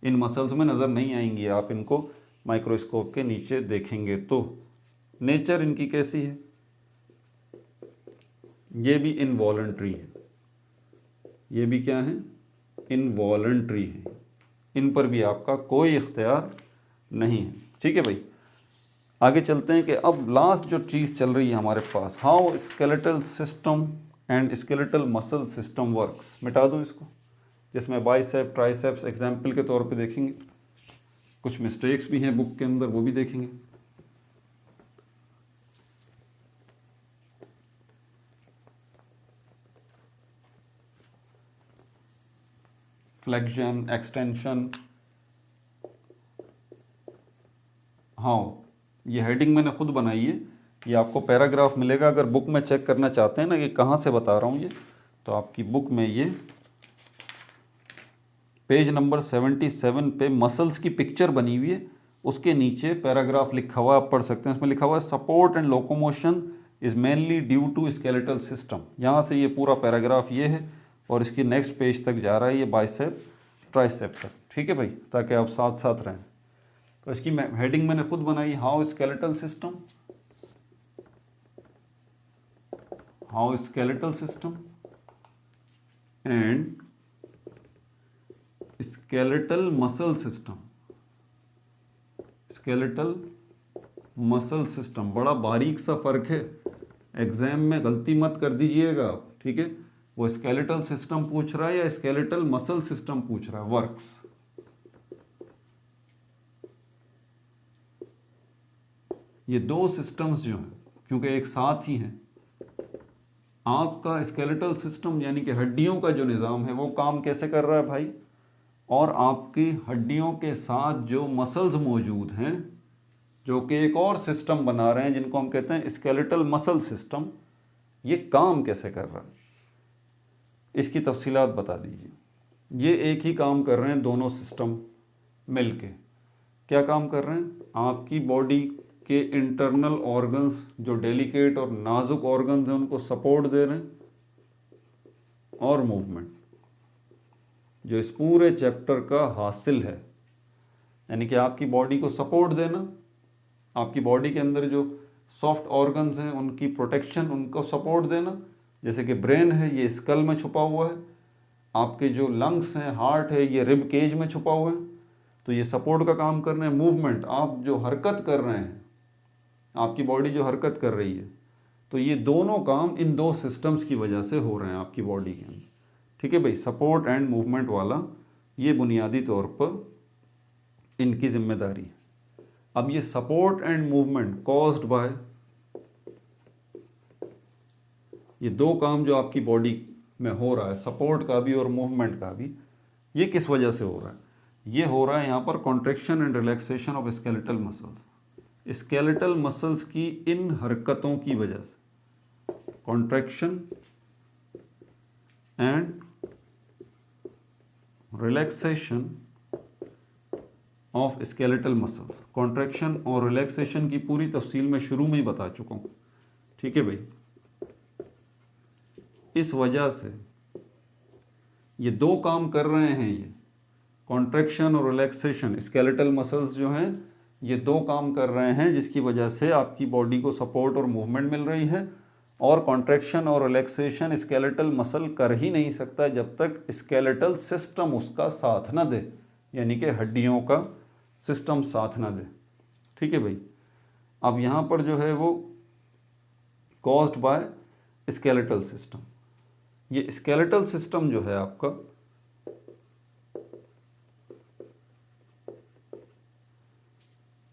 इन मसल्स में नज़र नहीं आएंगी। आप इनको माइक्रोस्कोप के नीचे देखेंगे तो। नेचर इनकी कैसी है? ये भी इनवॉलंटरी है, ये भी क्या है? इनवॉलंटरी है, इन पर भी आपका कोई इख्तियार नहीं है, ठीक है भाई। आगे चलते हैं कि अब लास्ट जो चीज़ चल रही है हमारे पास, how skeletal system and skeletal muscle system works. मिटा दूं इसको, जिसमें बाइसेप ट्राइसेप्स एग्जाम्पल के तौर पे देखेंगे, कुछ मिस्टेक्स भी हैं बुक के अंदर वो भी देखेंगे। फ्लेक्शन, एक्सटेंशन, हाँ, ये हेडिंग मैंने खुद बनाई है, ये आपको पैराग्राफ मिलेगा। अगर बुक में चेक करना चाहते हैं ना कि कहाँ से बता रहा हूँ ये, तो आपकी बुक में ये पेज नंबर 77 पे मसल्स की पिक्चर बनी हुई है, उसके नीचे पैराग्राफ लिखा हुआ है, आप पढ़ सकते हैं। इसमें लिखा हुआ है support and locomotion is mainly due to skeletal system. यहाँ से ये पूरा पैराग्राफ ये है, और इसकी नेक्स्ट पेज तक जा रहा है ये बाइसेप ट्राइसेप तक, ठीक है भाई, ताकि आप साथ साथ रहें। तो इसकी हेडिंग मैंने खुद बनाई, how skeletal system how skeletal system and skeletal muscle system, skeletal muscle system, बड़ा बारीक सा फर्क है, एग्जाम में गलती मत कर दीजिएगा आप, ठीक है। वो स्केलेटल सिस्टम पूछ रहा है या स्केलेटल मसल सिस्टम पूछ रहा है, वर्क्स। ये दो सिस्टम्स जो हैं क्योंकि एक साथ ही हैं, आपका स्केलेटल सिस्टम यानी कि हड्डियों का जो निज़ाम है वो काम कैसे कर रहा है भाई, और आपकी हड्डियों के साथ जो मसल्स मौजूद हैं जो कि एक और सिस्टम बना रहे हैं जिनको हम कहते हैं स्केलेटल मसल सिस्टम, ये काम कैसे कर रहा है, इसकी तफसीलात बता दीजिए। ये एक ही काम कर रहे हैं दोनों सिस्टम मिलके। क्या काम कर रहे हैं, आपकी बॉडी के इंटरनल ऑर्गन्स जो डेलिकेट और नाजुक ऑर्गन्स हैं उनको सपोर्ट दे रहे हैं, और मूवमेंट जो इस पूरे चैप्टर का हासिल है, यानी कि आपकी बॉडी को सपोर्ट देना, आपकी बॉडी के अंदर जो सॉफ्ट ऑर्गन्स हैं उनकी प्रोटेक्शन, उनको सपोर्ट देना, जैसे कि ब्रेन है ये स्कल में छुपा हुआ है, आपके जो लंग्स हैं, हार्ट है ये रिब केज में छुपा हुआ है, तो ये सपोर्ट का काम कर रहे हैं। मूवमेंट, आप जो हरकत कर रहे हैं, आपकी बॉडी जो हरकत कर रही है, तो ये दोनों काम इन दो सिस्टम्स की वजह से हो रहे हैं आपकी बॉडी के अंदर, ठीक है भाई। सपोर्ट एंड मूवमेंट वाला ये बुनियादी तौर पर इनकी जिम्मेदारी है। अब ये support and movement caused by, ये दो काम जो आपकी बॉडी में हो रहा है, सपोर्ट का भी और मूवमेंट का भी, ये किस वजह से हो रहा है, ये हो रहा है यहाँ पर contraction and relaxation of skeletal muscles, skeletal muscles की इन हरकतों की वजह से, contraction and relaxation of skeletal muscles. Contraction और रिलैक्सेशन की पूरी तफसील मैं शुरू में ही बता चुका हूँ, ठीक है भाई। इस वजह से ये दो काम कर रहे हैं, ये कॉन्ट्रैक्शन और रिलैक्सेशन, स्केलेटल मसल्स जो हैं ये दो काम कर रहे हैं जिसकी वजह से आपकी बॉडी को सपोर्ट और मूवमेंट मिल रही है। और कॉन्ट्रैक्शन और रिलैक्सेशन स्केलेटल मसल कर ही नहीं सकता जब तक स्केलेटल सिस्टम उसका साथ ना दे, यानी कि हड्डियों का सिस्टम साथ ना दे, ठीक है भाई। अब यहाँ पर जो है वो कॉज्ड बाय स्केलेटल सिस्टम, ये स्केलेटल सिस्टम जो है आपका,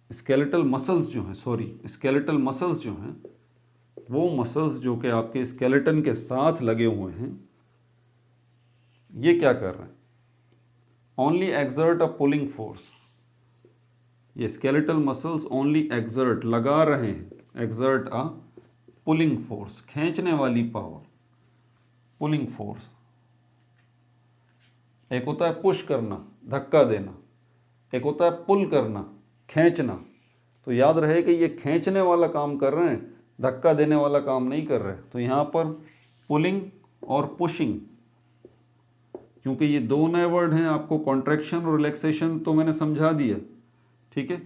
स्केलेटल मसल्स जो हैं, स्केलेटल मसल्स जो हैं, वो मसल्स जो कि आपके स्केलेटन के साथ लगे हुए हैं, ये क्या कर रहे हैं, only exert a pulling force. ये स्केलेटल मसल्स ओनली एक्सर्ट, लगा रहे हैं, एक्सर्ट अ पुलिंग फोर्स, खींचने वाली पावर, पुलिंग फोर्स। एक होता है पुश करना, धक्का देना, एक होता है पुल करना, खींचना। तो याद रहे कि ये खींचने वाला काम कर रहे हैं, धक्का देने वाला काम नहीं कर रहे। तो यहाँ पर पुलिंग और पुशिंग, क्योंकि ये दो नए वर्ड हैं, आपको कॉन्ट्रैक्शन और रिलैक्सेशन तो मैंने समझा दिया, ठीक है।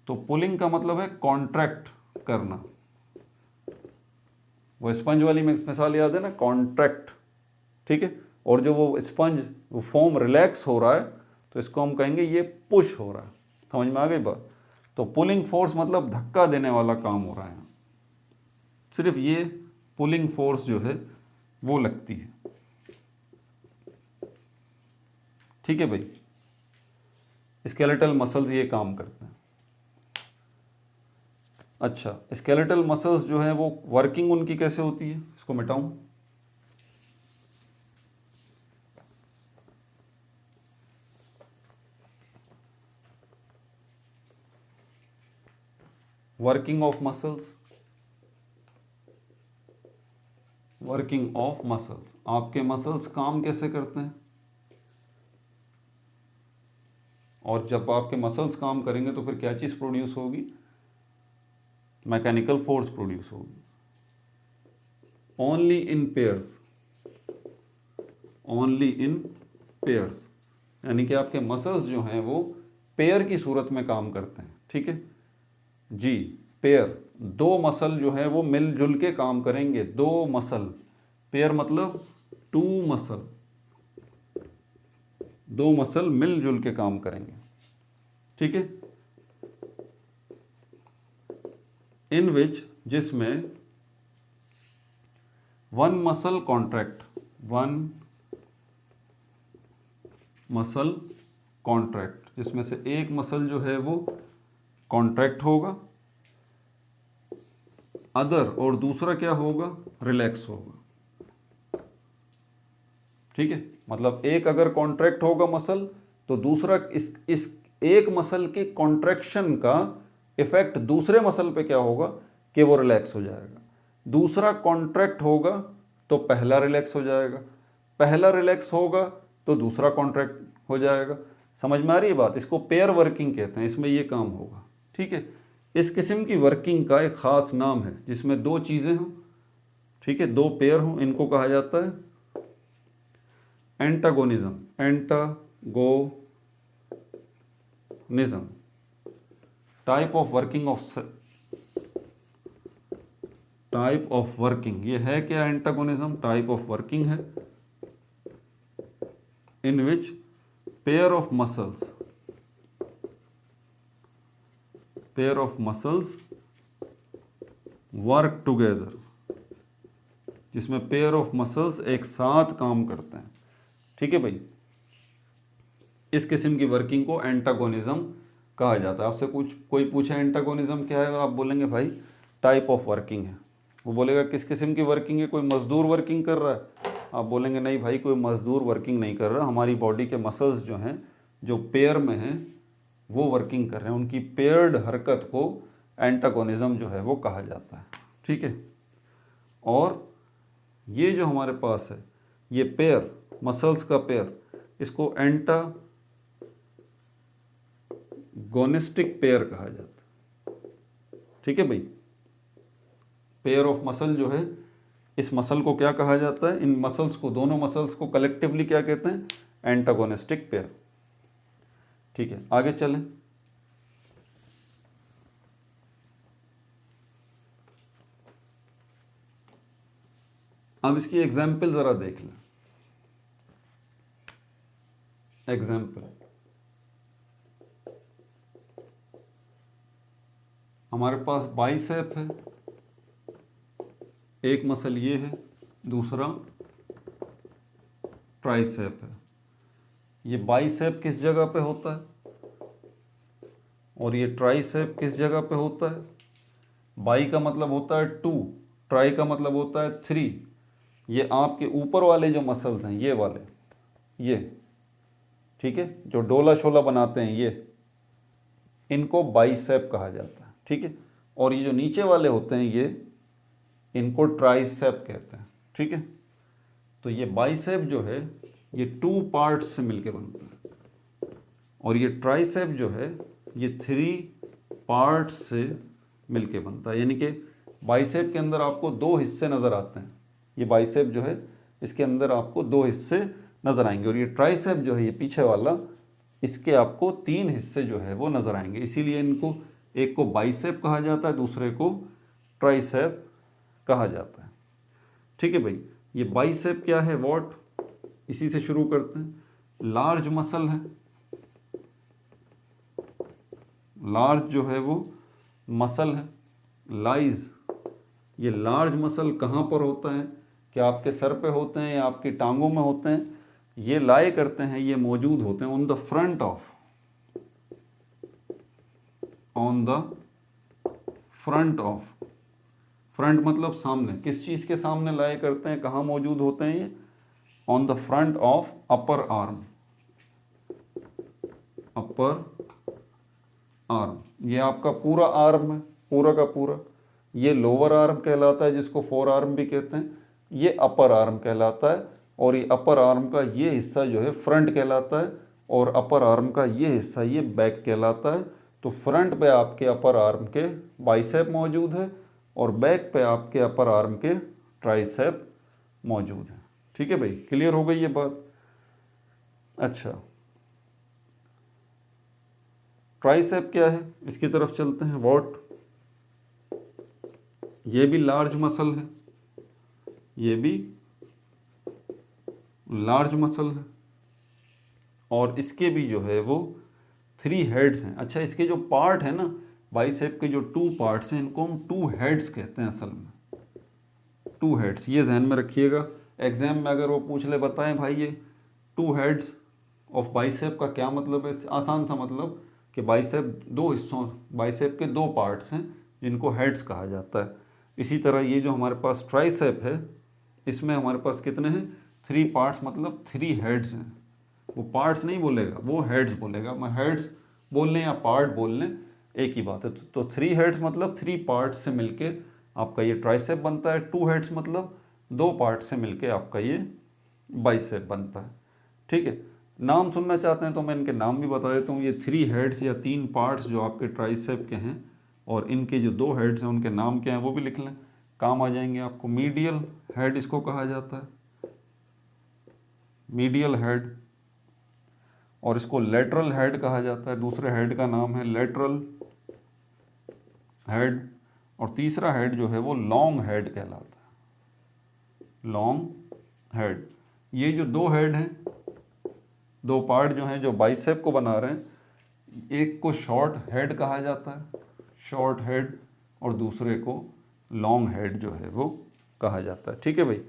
तो पुलिंग का मतलब है कॉन्ट्रैक्ट करना, वो स्पंज वाली मिसाल याद है ना, कॉन्ट्रैक्ट, ठीक है। और जो वो स्पंज वो फॉर्म रिलैक्स हो रहा है तो इसको हम कहेंगे ये पुश हो रहा है, समझ में आ गई बात। तो पुलिंग फोर्स मतलब धक्का देने वाला काम हो रहा है, सिर्फ ये पुलिंग फोर्स जो है वो लगती है, ठीक है भाई। स्केलेटल मसल्स ये काम करते हैं। अच्छा, स्केलेटल मसल्स जो है वो वर्किंग उनकी कैसे होती है, इसको मिटाऊं, working of muscles, working of muscles, आपके मसल्स काम कैसे करते हैं, और जब आपके मसल्स काम करेंगे तो फिर क्या चीज़ प्रोड्यूस होगी, मैकेनिकल फोर्स प्रोड्यूस होगी। Only in pairs, only in pairs, यानी कि आपके मसल्स जो हैं वो पेयर की सूरत में काम करते हैं, ठीक है जी। पेयर, दो मसल जो है वो मिलजुल के काम करेंगे, दो मसल पेयर मतलब टू मसल, दो मसल मिलजुल के काम करेंगे, ठीक है। इन विच, जिसमें one muscle contract, one muscle contract, जिसमें से एक मसल जो है वो कॉन्ट्रैक्ट होगा, अदर और दूसरा क्या होगा, रिलैक्स होगा, ठीक है। मतलब एक अगर कॉन्ट्रैक्ट होगा मसल तो दूसरा इस एक मसल की कॉन्ट्रैक्शन का इफेक्ट दूसरे मसल पे क्या होगा कि वो रिलैक्स हो जाएगा। दूसरा कॉन्ट्रैक्ट होगा तो पहला रिलैक्स हो जाएगा, पहला रिलैक्स होगा तो दूसरा कॉन्ट्रैक्ट हो जाएगा। समझ में आ रही है बात? इसको पेयर वर्किंग कहते हैं, इसमें ये काम होगा, ठीक है। इस किस्म की वर्किंग का एक ख़ास नाम है जिसमें दो चीज़ें हों, ठीक है, दो पेयर हों, इनको कहा जाता है antagonism, antagonism. Type of working ये है क्या? एंटागोनिज्म टाइप ऑफ वर्किंग है in which pair of muscles work together, जिसमें पेयर ऑफ मसल्स एक साथ काम करते हैं, ठीक है भाई। इस किस्म की वर्किंग को एंटागोनिज्म कहा जाता है। आपसे कोई पूछे एंटागोनिज्म क्या है, आप बोलेंगे भाई टाइप ऑफ वर्किंग है। वो बोलेगा किस किस्म की वर्किंग है, कोई मजदूर वर्किंग कर रहा है? आप बोलेंगे नहीं भाई, कोई मजदूर वर्किंग नहीं कर रहा, हमारी बॉडी के मसल्स जो हैं, जो पेयर में हैं, वो वर्किंग कर रहे हैं। उनकी पेयर्ड हरकत को एंटागोनिज्म जो है वो कहा जाता है, ठीक है। और ये जो हमारे पास है, ये पेयर, मसल्स का पेयर, इसको एंटागोनिस्टिक पेयर कहा जाता है, ठीक है भाई। पेयर ऑफ मसल जो है, इस मसल को क्या कहा जाता है? इन मसल्स को, दोनों मसल्स को कलेक्टिवली क्या कहते हैं? एंटागोनिस्टिक पेयर, ठीक है। आगे चलें। अब इसकी एग्जाम्पल जरा देख लें। एग्जाम्पल, हमारे पास बाइसेप है, एक मसल ये है, दूसरा ट्राइसेप है। ये बाइसेप किस जगह पे होता है और ये ट्राइसेप किस जगह पे होता है? बाई का मतलब होता है 2, ट्राई का मतलब होता है 3। ये आपके ऊपर वाले जो मसल्स हैं, ये वाले, ये, ठीक है, जो डोला शोला बनाते हैं, ये, इनको बाइसेप कहा जाता है, ठीक है। और ये जो नीचे वाले होते हैं, ये, इनको ट्राइसेप कहते हैं, ठीक है। तो ये बाइसेप जो है ये 2 पार्ट्स से मिलके बनता है, और ये ट्राइसेप जो है ये 3 पार्ट्स से मिलके बनता है। यानी कि बाइसेप के अंदर आपको 2 हिस्से नज़र आते हैं। ये बाइसेप जो है, इसके अंदर आपको 2 हिस्से नज़र आएंगे, और ये ट्राइसेप जो है, ये पीछे वाला, इसके आपको 3 हिस्से जो है वो नज़र आएंगे। इसीलिए इनको, एक को बाइसेप कहा जाता है, दूसरे को ट्राइसेप कहा जाता है, ठीक है भाई। ये बाइसेप क्या है, व्हाट, इसी से शुरू करते हैं। लार्ज मसल है, लार्ज जो है वो मसल है, लाइज। ये लार्ज मसल कहाँ पर होता है? क्या आपके सर पे होते हैं या आपकी टांगों में होते हैं? ये लाए करते हैं, ये मौजूद होते हैं on the front of, on the front of, front मतलब सामने, किस चीज़ के सामने लाए करते हैं, कहाँ मौजूद होते हैं ये? On the front of upper arm, upper arm. ये आपका पूरा आर्म है, पूरा का पूरा। ये लोअर आर्म कहलाता है, जिसको फोर आर्म भी कहते हैं। ये अपर आर्म कहलाता है, और ये अपर आर्म का ये हिस्सा जो है फ्रंट कहलाता है, और अपर आर्म का ये हिस्सा ये बैक कहलाता है। तो फ्रंट पे आपके अपर आर्म के बाइसेप मौजूद है, और बैक पे आपके अपर आर्म के ट्राइसेप मौजूद है, ठीक है भाई। क्लियर हो गई ये बात? अच्छा, ट्राइसेप क्या है, इसकी तरफ चलते हैं। व्हाट, ये भी लार्ज मसल है, ये भी लार्ज मसल है, और इसके भी जो है वो 3 हेड्स हैं। अच्छा, इसके जो पार्ट है ना बाइसेप के, जो 2 पार्ट्स हैं, इनको हम 2 हेड्स कहते हैं असल में, 2 हेड्स। ये ध्यान में रखिएगा, एग्जाम में अगर वो पूछ ले बताएं भाई ये 2 हेड्स ऑफ बाइसेप का क्या मतलब है, आसान सा मतलब कि बाइसेप 2 हिस्सों, बाइसेप के 2 पार्ट्स हैं जिनको हेड्स कहा जाता है। इसी तरह ये जो हमारे पास ट्राइसेप है, इसमें हमारे पास कितने हैं, 3 पार्ट्स, मतलब 3 हेड्स हैं। वो पार्ट्स नहीं बोलेगा, वो हेड्स बोलेगा। मैं हेड्स बोल लें या पार्ट बोल लें, एक ही बात है। तो 3 हेड्स मतलब 3 पार्ट्स से मिलके आपका ये ट्राइसेप बनता है। 2 हेड्स मतलब 2 पार्ट से मिलके आपका ये बाइसेप बनता है। ठीक है, नाम सुनना चाहते हैं तो मैं इनके नाम भी बता देता हूँ। ये 3 हेड्स या 3 पार्ट्स जो आपके ट्राइसेप के हैं, और इनके जो 2 हेड्स हैं उनके नाम क्या हैं वो भी लिख लें, काम आ जाएंगे आपको। मीडियल हेड इसको कहा जाता है, मीडियल हेड, और इसको लेटरल हेड कहा जाता है। दूसरे हेड का नाम है लेटरल हेड, और तीसरा हेड जो है वो लॉन्ग हेड कहलाता है, लॉन्ग हेड। ये जो 2 हेड हैं, 2 पार्ट जो हैं जो बाइसेप को बना रहे हैं, एक को शॉर्ट हेड कहा जाता है, शॉर्ट हेड, और दूसरे को लॉन्ग हेड जो है वो कहा जाता है। ठीक है भाई,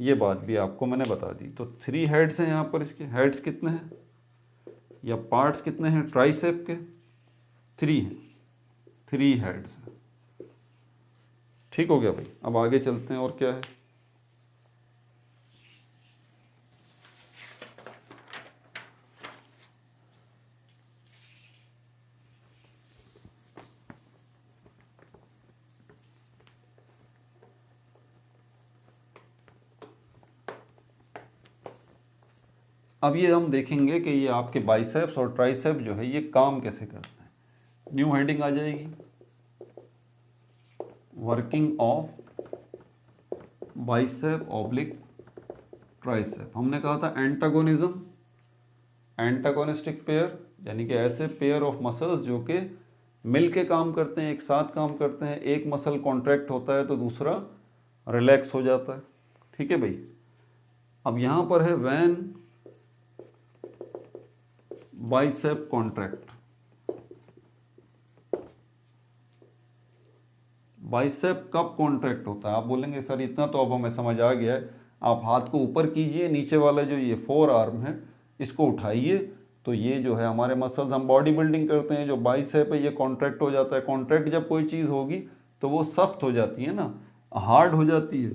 ये बात भी आपको मैंने बता दी। तो 3 हेड्स हैं यहाँ पर। इसके हेड्स कितने हैं या पार्ट्स कितने हैं ट्राइसेप के? 3 हैं, 3 हेड्स हैं। ठीक हो गया भाई, अब आगे चलते हैं। और क्या है, अब ये हम देखेंगे कि ये आपके बाइसेप्स और ट्राइसेप जो है ये काम कैसे करते हैं। न्यू हेडिंग आ जाएगी, working of bicep oblique tricep. हमने कहा था एंटागोनिज्म, एंटागोनिस्टिक पेयर, यानी कि ऐसे पेयर ऑफ मसल्स जो कि मिल के काम करते हैं, एक साथ काम करते हैं। एक मसल कॉन्ट्रैक्ट होता है तो दूसरा रिलैक्स हो जाता है। ठीक है भाई, अब यहाँ पर है व्हेन बाइसेप कॉन्ट्रैक्ट। बाइसेप कब कॉन्ट्रैक्ट होता है? आप बोलेंगे सर इतना तो अब हमें समझ आ गया है, आप हाथ को ऊपर कीजिए, नीचे वाला जो ये 4 आर्म है इसको उठाइए, तो ये जो है हमारे मसल्स, हम बॉडी बिल्डिंग करते हैं, जो बाइसेप है ये कॉन्ट्रैक्ट हो जाता है। कॉन्ट्रैक्ट जब कोई चीज़ होगी तो वो सख्त हो जाती है ना, हार्ड हो जाती है।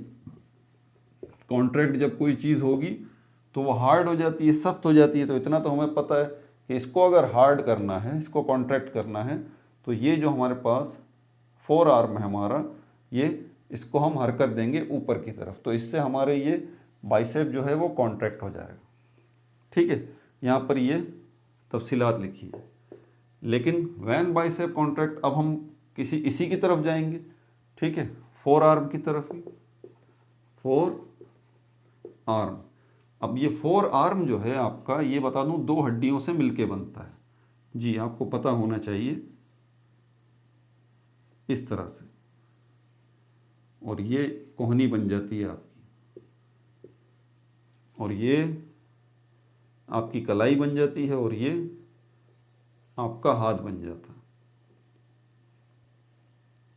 कॉन्ट्रैक्ट जब कोई चीज़ होगी तो वो हार्ड हो जाती है, सख्त हो जाती है। तो इतना तो हमें पता है कि इसको अगर हार्ड करना है, इसको कॉन्ट्रैक्ट करना है, तो ये जो हमारे पास 4 आर्म है हमारा, ये इसको हम हरकत देंगे ऊपर की तरफ, तो इससे हमारे ये बाइसेप जो है वो कॉन्ट्रैक्ट हो जाएगा। ठीक है, यहाँ पर ये तफसीलात लिखी है। लेकिन व्हेन बाइसेप कॉन्ट्रैक्ट, अब हम इसी की तरफ जाएंगे। ठीक है, 4 आर्म की तरफ ही, 4 आर्म। अब ये 4 आर्म जो है आपका, ये बता दूं 2 हड्डियों से मिलके बनता है। जी, आपको पता होना चाहिए, इस तरह से, और ये कोहनी बन जाती है आपकी, और ये आपकी कलाई बन जाती है, और ये आपका हाथ बन जाता है।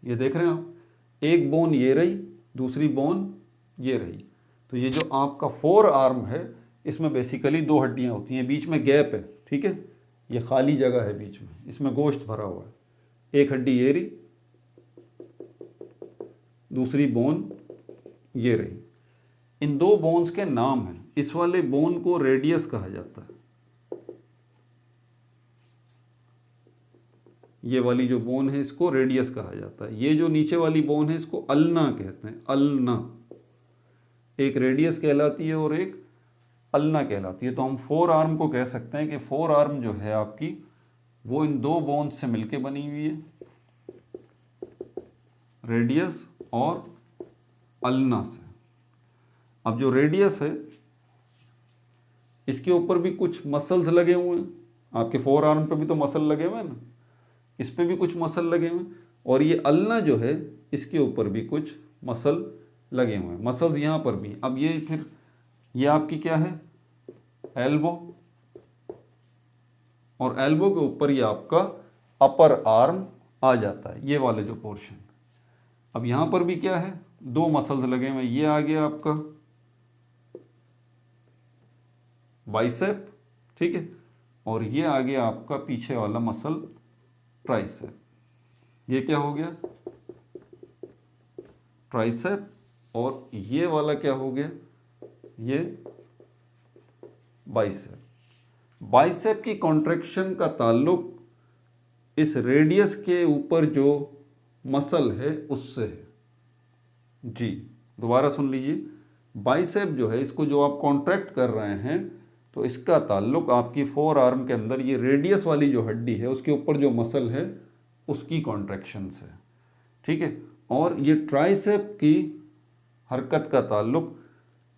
ये देख रहे हैं आप, एक बोन ये रही, दूसरी बोन ये रही। तो ये जो आपका 4 आर्म है, इसमें बेसिकली 2 हड्डियां होती हैं, बीच में गैप है। ठीक है, ये खाली जगह है बीच में, इसमें गोश्त भरा हुआ है। एक हड्डी ये रही, दूसरी बोन ये रही। इन 2 बोन्स के नाम हैं। इस वाले बोन को रेडियस कहा जाता है, ये वाली जो बोन है इसको रेडियस कहा जाता है। ये जो नीचे वाली बोन है इसको अल्ना कहते हैं, अल्ना। एक रेडियस कहलाती है और एक अल्ना कहलाती है। तो हम 4 आर्म को कह सकते हैं कि 4 आर्म जो है आपकी, वो इन 2 बोन्स से मिलके बनी हुई है, रेडियस और अल्ना से। अब जो रेडियस है इसके ऊपर भी कुछ मसल्स लगे हुए हैं। आपके 4 आर्म पे भी तो मसल लगे हुए हैं ना, इस पे भी कुछ मसल लगे हुए हैं, और ये अल्ना जो है इसके ऊपर भी कुछ मसल लगे हुए हैं। मसल्स यहाँ पर भी। अब ये फिर ये आपकी क्या है, एल्बो, और एल्बो के ऊपर ये आपका अपर आर्म आ जाता है, ये वाले जो पोर्शन। अब यहां पर भी क्या है, दो मसल्स लगे हुए, ये आ गया आपका बाइसेप, ठीक है, और ये आ गया आपका पीछे वाला मसल ट्राइसेप। ये क्या हो गया, ट्राइसेप, और ये वाला क्या हो गया, ये बाइसेप। बाइसेप की कॉन्ट्रैक्शन का ताल्लुक इस रेडियस के ऊपर जो मसल है उससे है। जी दोबारा सुन लीजिए, बाइसेप जो है इसको जो आप कॉन्ट्रैक्ट कर रहे हैं तो इसका ताल्लुक आपकी फोर आर्म के अंदर ये रेडियस वाली जो हड्डी है उसके ऊपर जो मसल है उसकी कॉन्ट्रैक्शन से, ठीक है। और ये ट्राइसेप की हरकत का ताल्लुक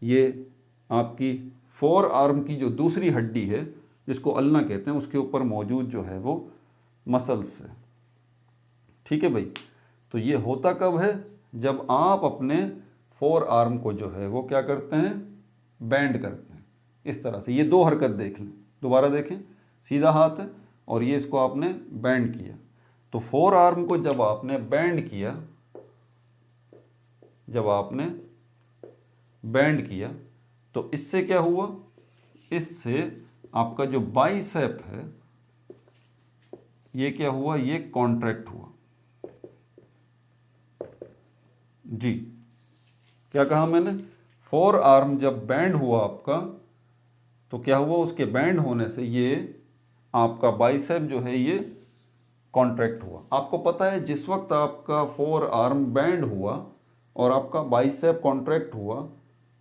ये आपकी फोर आर्म की जो दूसरी हड्डी है जिसको अल्ना कहते हैं उसके ऊपर मौजूद जो है वो मसल्स से, ठीक है भाई। तो ये होता कब है, जब आप अपने फोर आर्म को जो है वो क्या करते हैं, बैंड करते हैं इस तरह से। ये दो हरकत देख लें, दोबारा देखें, सीधा हाथ है और ये इसको आपने बैंड किया। तो फोर आर्म को जब आपने बैंड किया, जब आपने बैंड किया तो इससे क्या हुआ, इससे आपका जो बाइसेप है ये क्या हुआ, ये कॉन्ट्रैक्ट हुआ। जी क्या कहा मैंने, फोर आर्म जब बैंड हुआ आपका तो क्या हुआ, उसके बैंड होने से ये आपका बाइसेप जो है ये कॉन्ट्रैक्ट हुआ। आपको पता है जिस वक्त आपका फोर आर्म बैंड हुआ और आपका बाइसेप कॉन्ट्रैक्ट हुआ,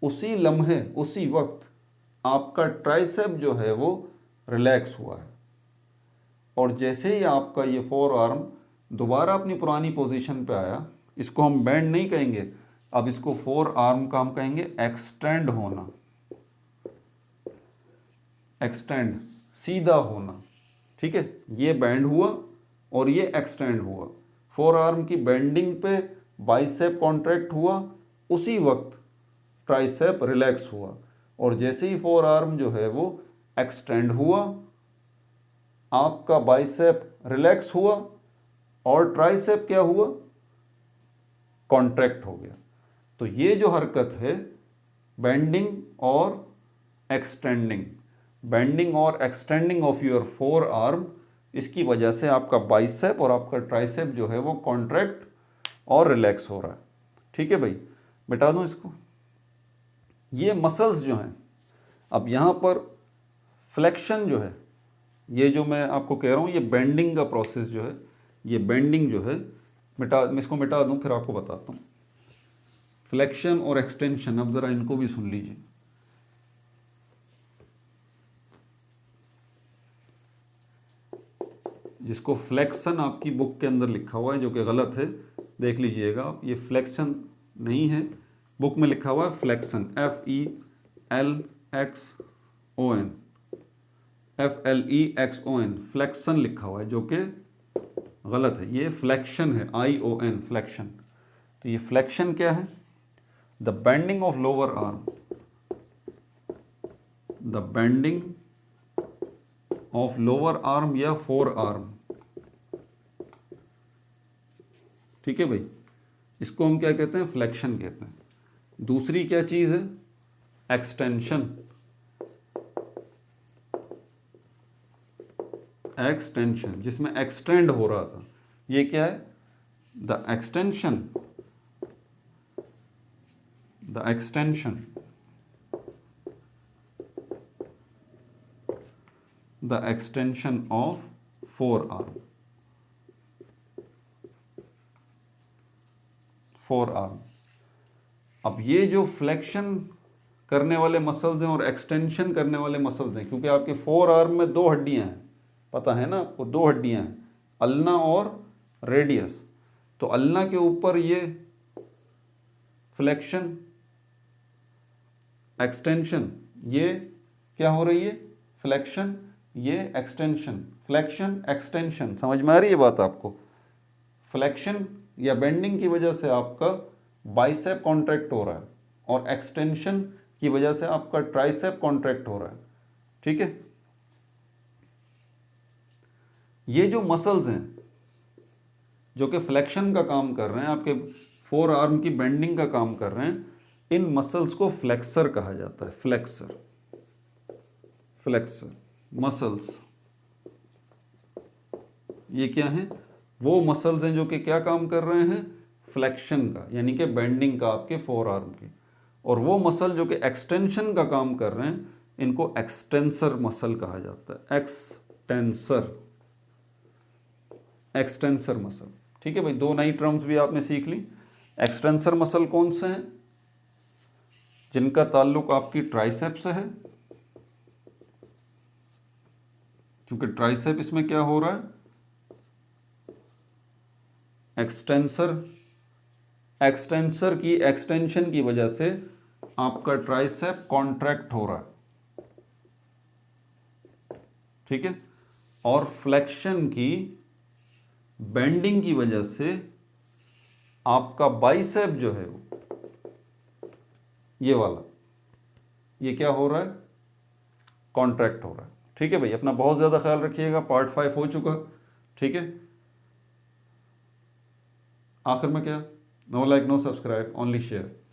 उसी लम्हे उसी वक्त आपका ट्राइसेप जो है वो रिलैक्स हुआ है। और जैसे ही आपका ये फोर आर्म दोबारा अपनी पुरानी पोजीशन पे आया, इसको हम बैंड नहीं कहेंगे, अब इसको फोर आर्म का हम कहेंगे एक्सटेंड होना, एक्सटेंड सीधा होना, ठीक है। ये बैंड हुआ और ये एक्सटेंड हुआ, फोर आर्म की बेंडिंग पे बाइसेप कॉन्ट्रैक्ट हुआ, उसी वक्त ट्राइसेप रिलैक्स हुआ। और जैसे ही फोर आर्म जो है वो एक्सटेंड हुआ, आपका बाइसेप रिलैक्स हुआ और ट्राइसेप क्या हुआ, कॉन्ट्रैक्ट हो गया। तो ये जो हरकत है बेंडिंग और एक्सटेंडिंग, बेंडिंग और extending of your forearm, इसकी वजह से आपका बाइसेप और आपका ट्राइसेप जो है वो कॉन्ट्रैक्ट और रिलैक्स हो रहा है, ठीक है भाई। मिटा दूं इसको। ये मसल्स जो हैं, अब यहाँ पर फ्लेक्शन जो है, ये जो मैं आपको कह रहा हूँ, ये बेंडिंग का प्रोसेस जो है, ये बेंडिंग जो है, मैं इसको मिटा दूं फिर आपको बताता हूँ। फ्लेक्शन और एक्सटेंशन, अब ज़रा इनको भी सुन लीजिए। जिसको फ्लेक्शन आपकी बुक के अंदर लिखा हुआ है जो कि गलत है, देख लीजिएगा आप, ये फ्लेक्शन नहीं है, बुक में लिखा हुआ है फ्लेक्शन, FELXON, FLEXON, फ्लेक्शन लिखा हुआ है जो कि गलत है, ये फ्लेक्शन है, ION, फ्लेक्शन। तो ये फ्लेक्शन क्या है, the bending of lower arm, the bending of lower arm या फोर आर्म, ठीक है भाई, इसको हम क्या कहते हैं, फ्लेक्शन कहते हैं। दूसरी क्या चीज है, एक्सटेंशन, एक्सटेंशन जिसमें एक्सटेंड हो रहा था, ये क्या है, the extension, the extension, the extension of four arm, four arm. अब ये जो फ्लेक्शन करने वाले मसल्स हैं और एक्सटेंशन करने वाले मसल्स हैं, क्योंकि आपके फोर आर्म में दो हड्डियां हैं, पता है ना आपको, दो हड्डियां हैं, अल्ना और रेडियस। तो अल्ना के ऊपर ये फ्लेक्शन, एक्सटेंशन, ये क्या हो रही है, फ्लेक्शन, ये एक्सटेंशन, फ्लेक्शन एक्सटेंशन, समझ में आ रही है बात आपको। फ्लेक्शन या बेंडिंग की वजह से आपका बाइसेप कॉन्ट्रैक्ट हो रहा है और एक्सटेंशन की वजह से आपका ट्राइसेप कॉन्ट्रैक्ट हो रहा है। ठीक है। ये जो मसल्स हैं जो कि फ्लेक्शन का काम कर रहे हैं, आपके फोर आर्म की बेंडिंग का काम कर रहे हैं, इन मसल्स को फ्लेक्सर कहा जाता है। फ्लेक्सर, फ्लेक्सर मसल्स ये क्या हैं? वो मसल्स हैं जो कि क्या काम कर रहे हैं? फ्लेक्शन का, यानी कि बेंडिंग का आपके फोर आर्म की। और वो मसल जो कि एक्सटेंशन का काम कर रहे हैं, इनको एक्सटेंसर मसल कहा जाता है। Extensor, extensor muscle. ठीक है भाई, दो नई टर्म्स भी आपने सीख ली। एक्सटेंसर मसल कौन से हैं? जिनका ताल्लुक आपकी ट्राइसेप से है, क्योंकि ट्राइसेप इसमें क्या हो रहा है? एक्सटेंसर, एक्सटेंसर की एक्सटेंशन की वजह से आपका ट्राइसेप कॉन्ट्रैक्ट हो रहा है। ठीक है। और फ्लेक्शन की बेंडिंग की वजह से आपका बाइसेप जो है ये वाला, ये क्या हो रहा है? कॉन्ट्रैक्ट हो रहा है। ठीक है भाई, अपना बहुत ज़्यादा ख्याल रखिएगा। पार्ट 5 हो चुका। ठीक है। आखिर में क्या? No like no subscribe, only share.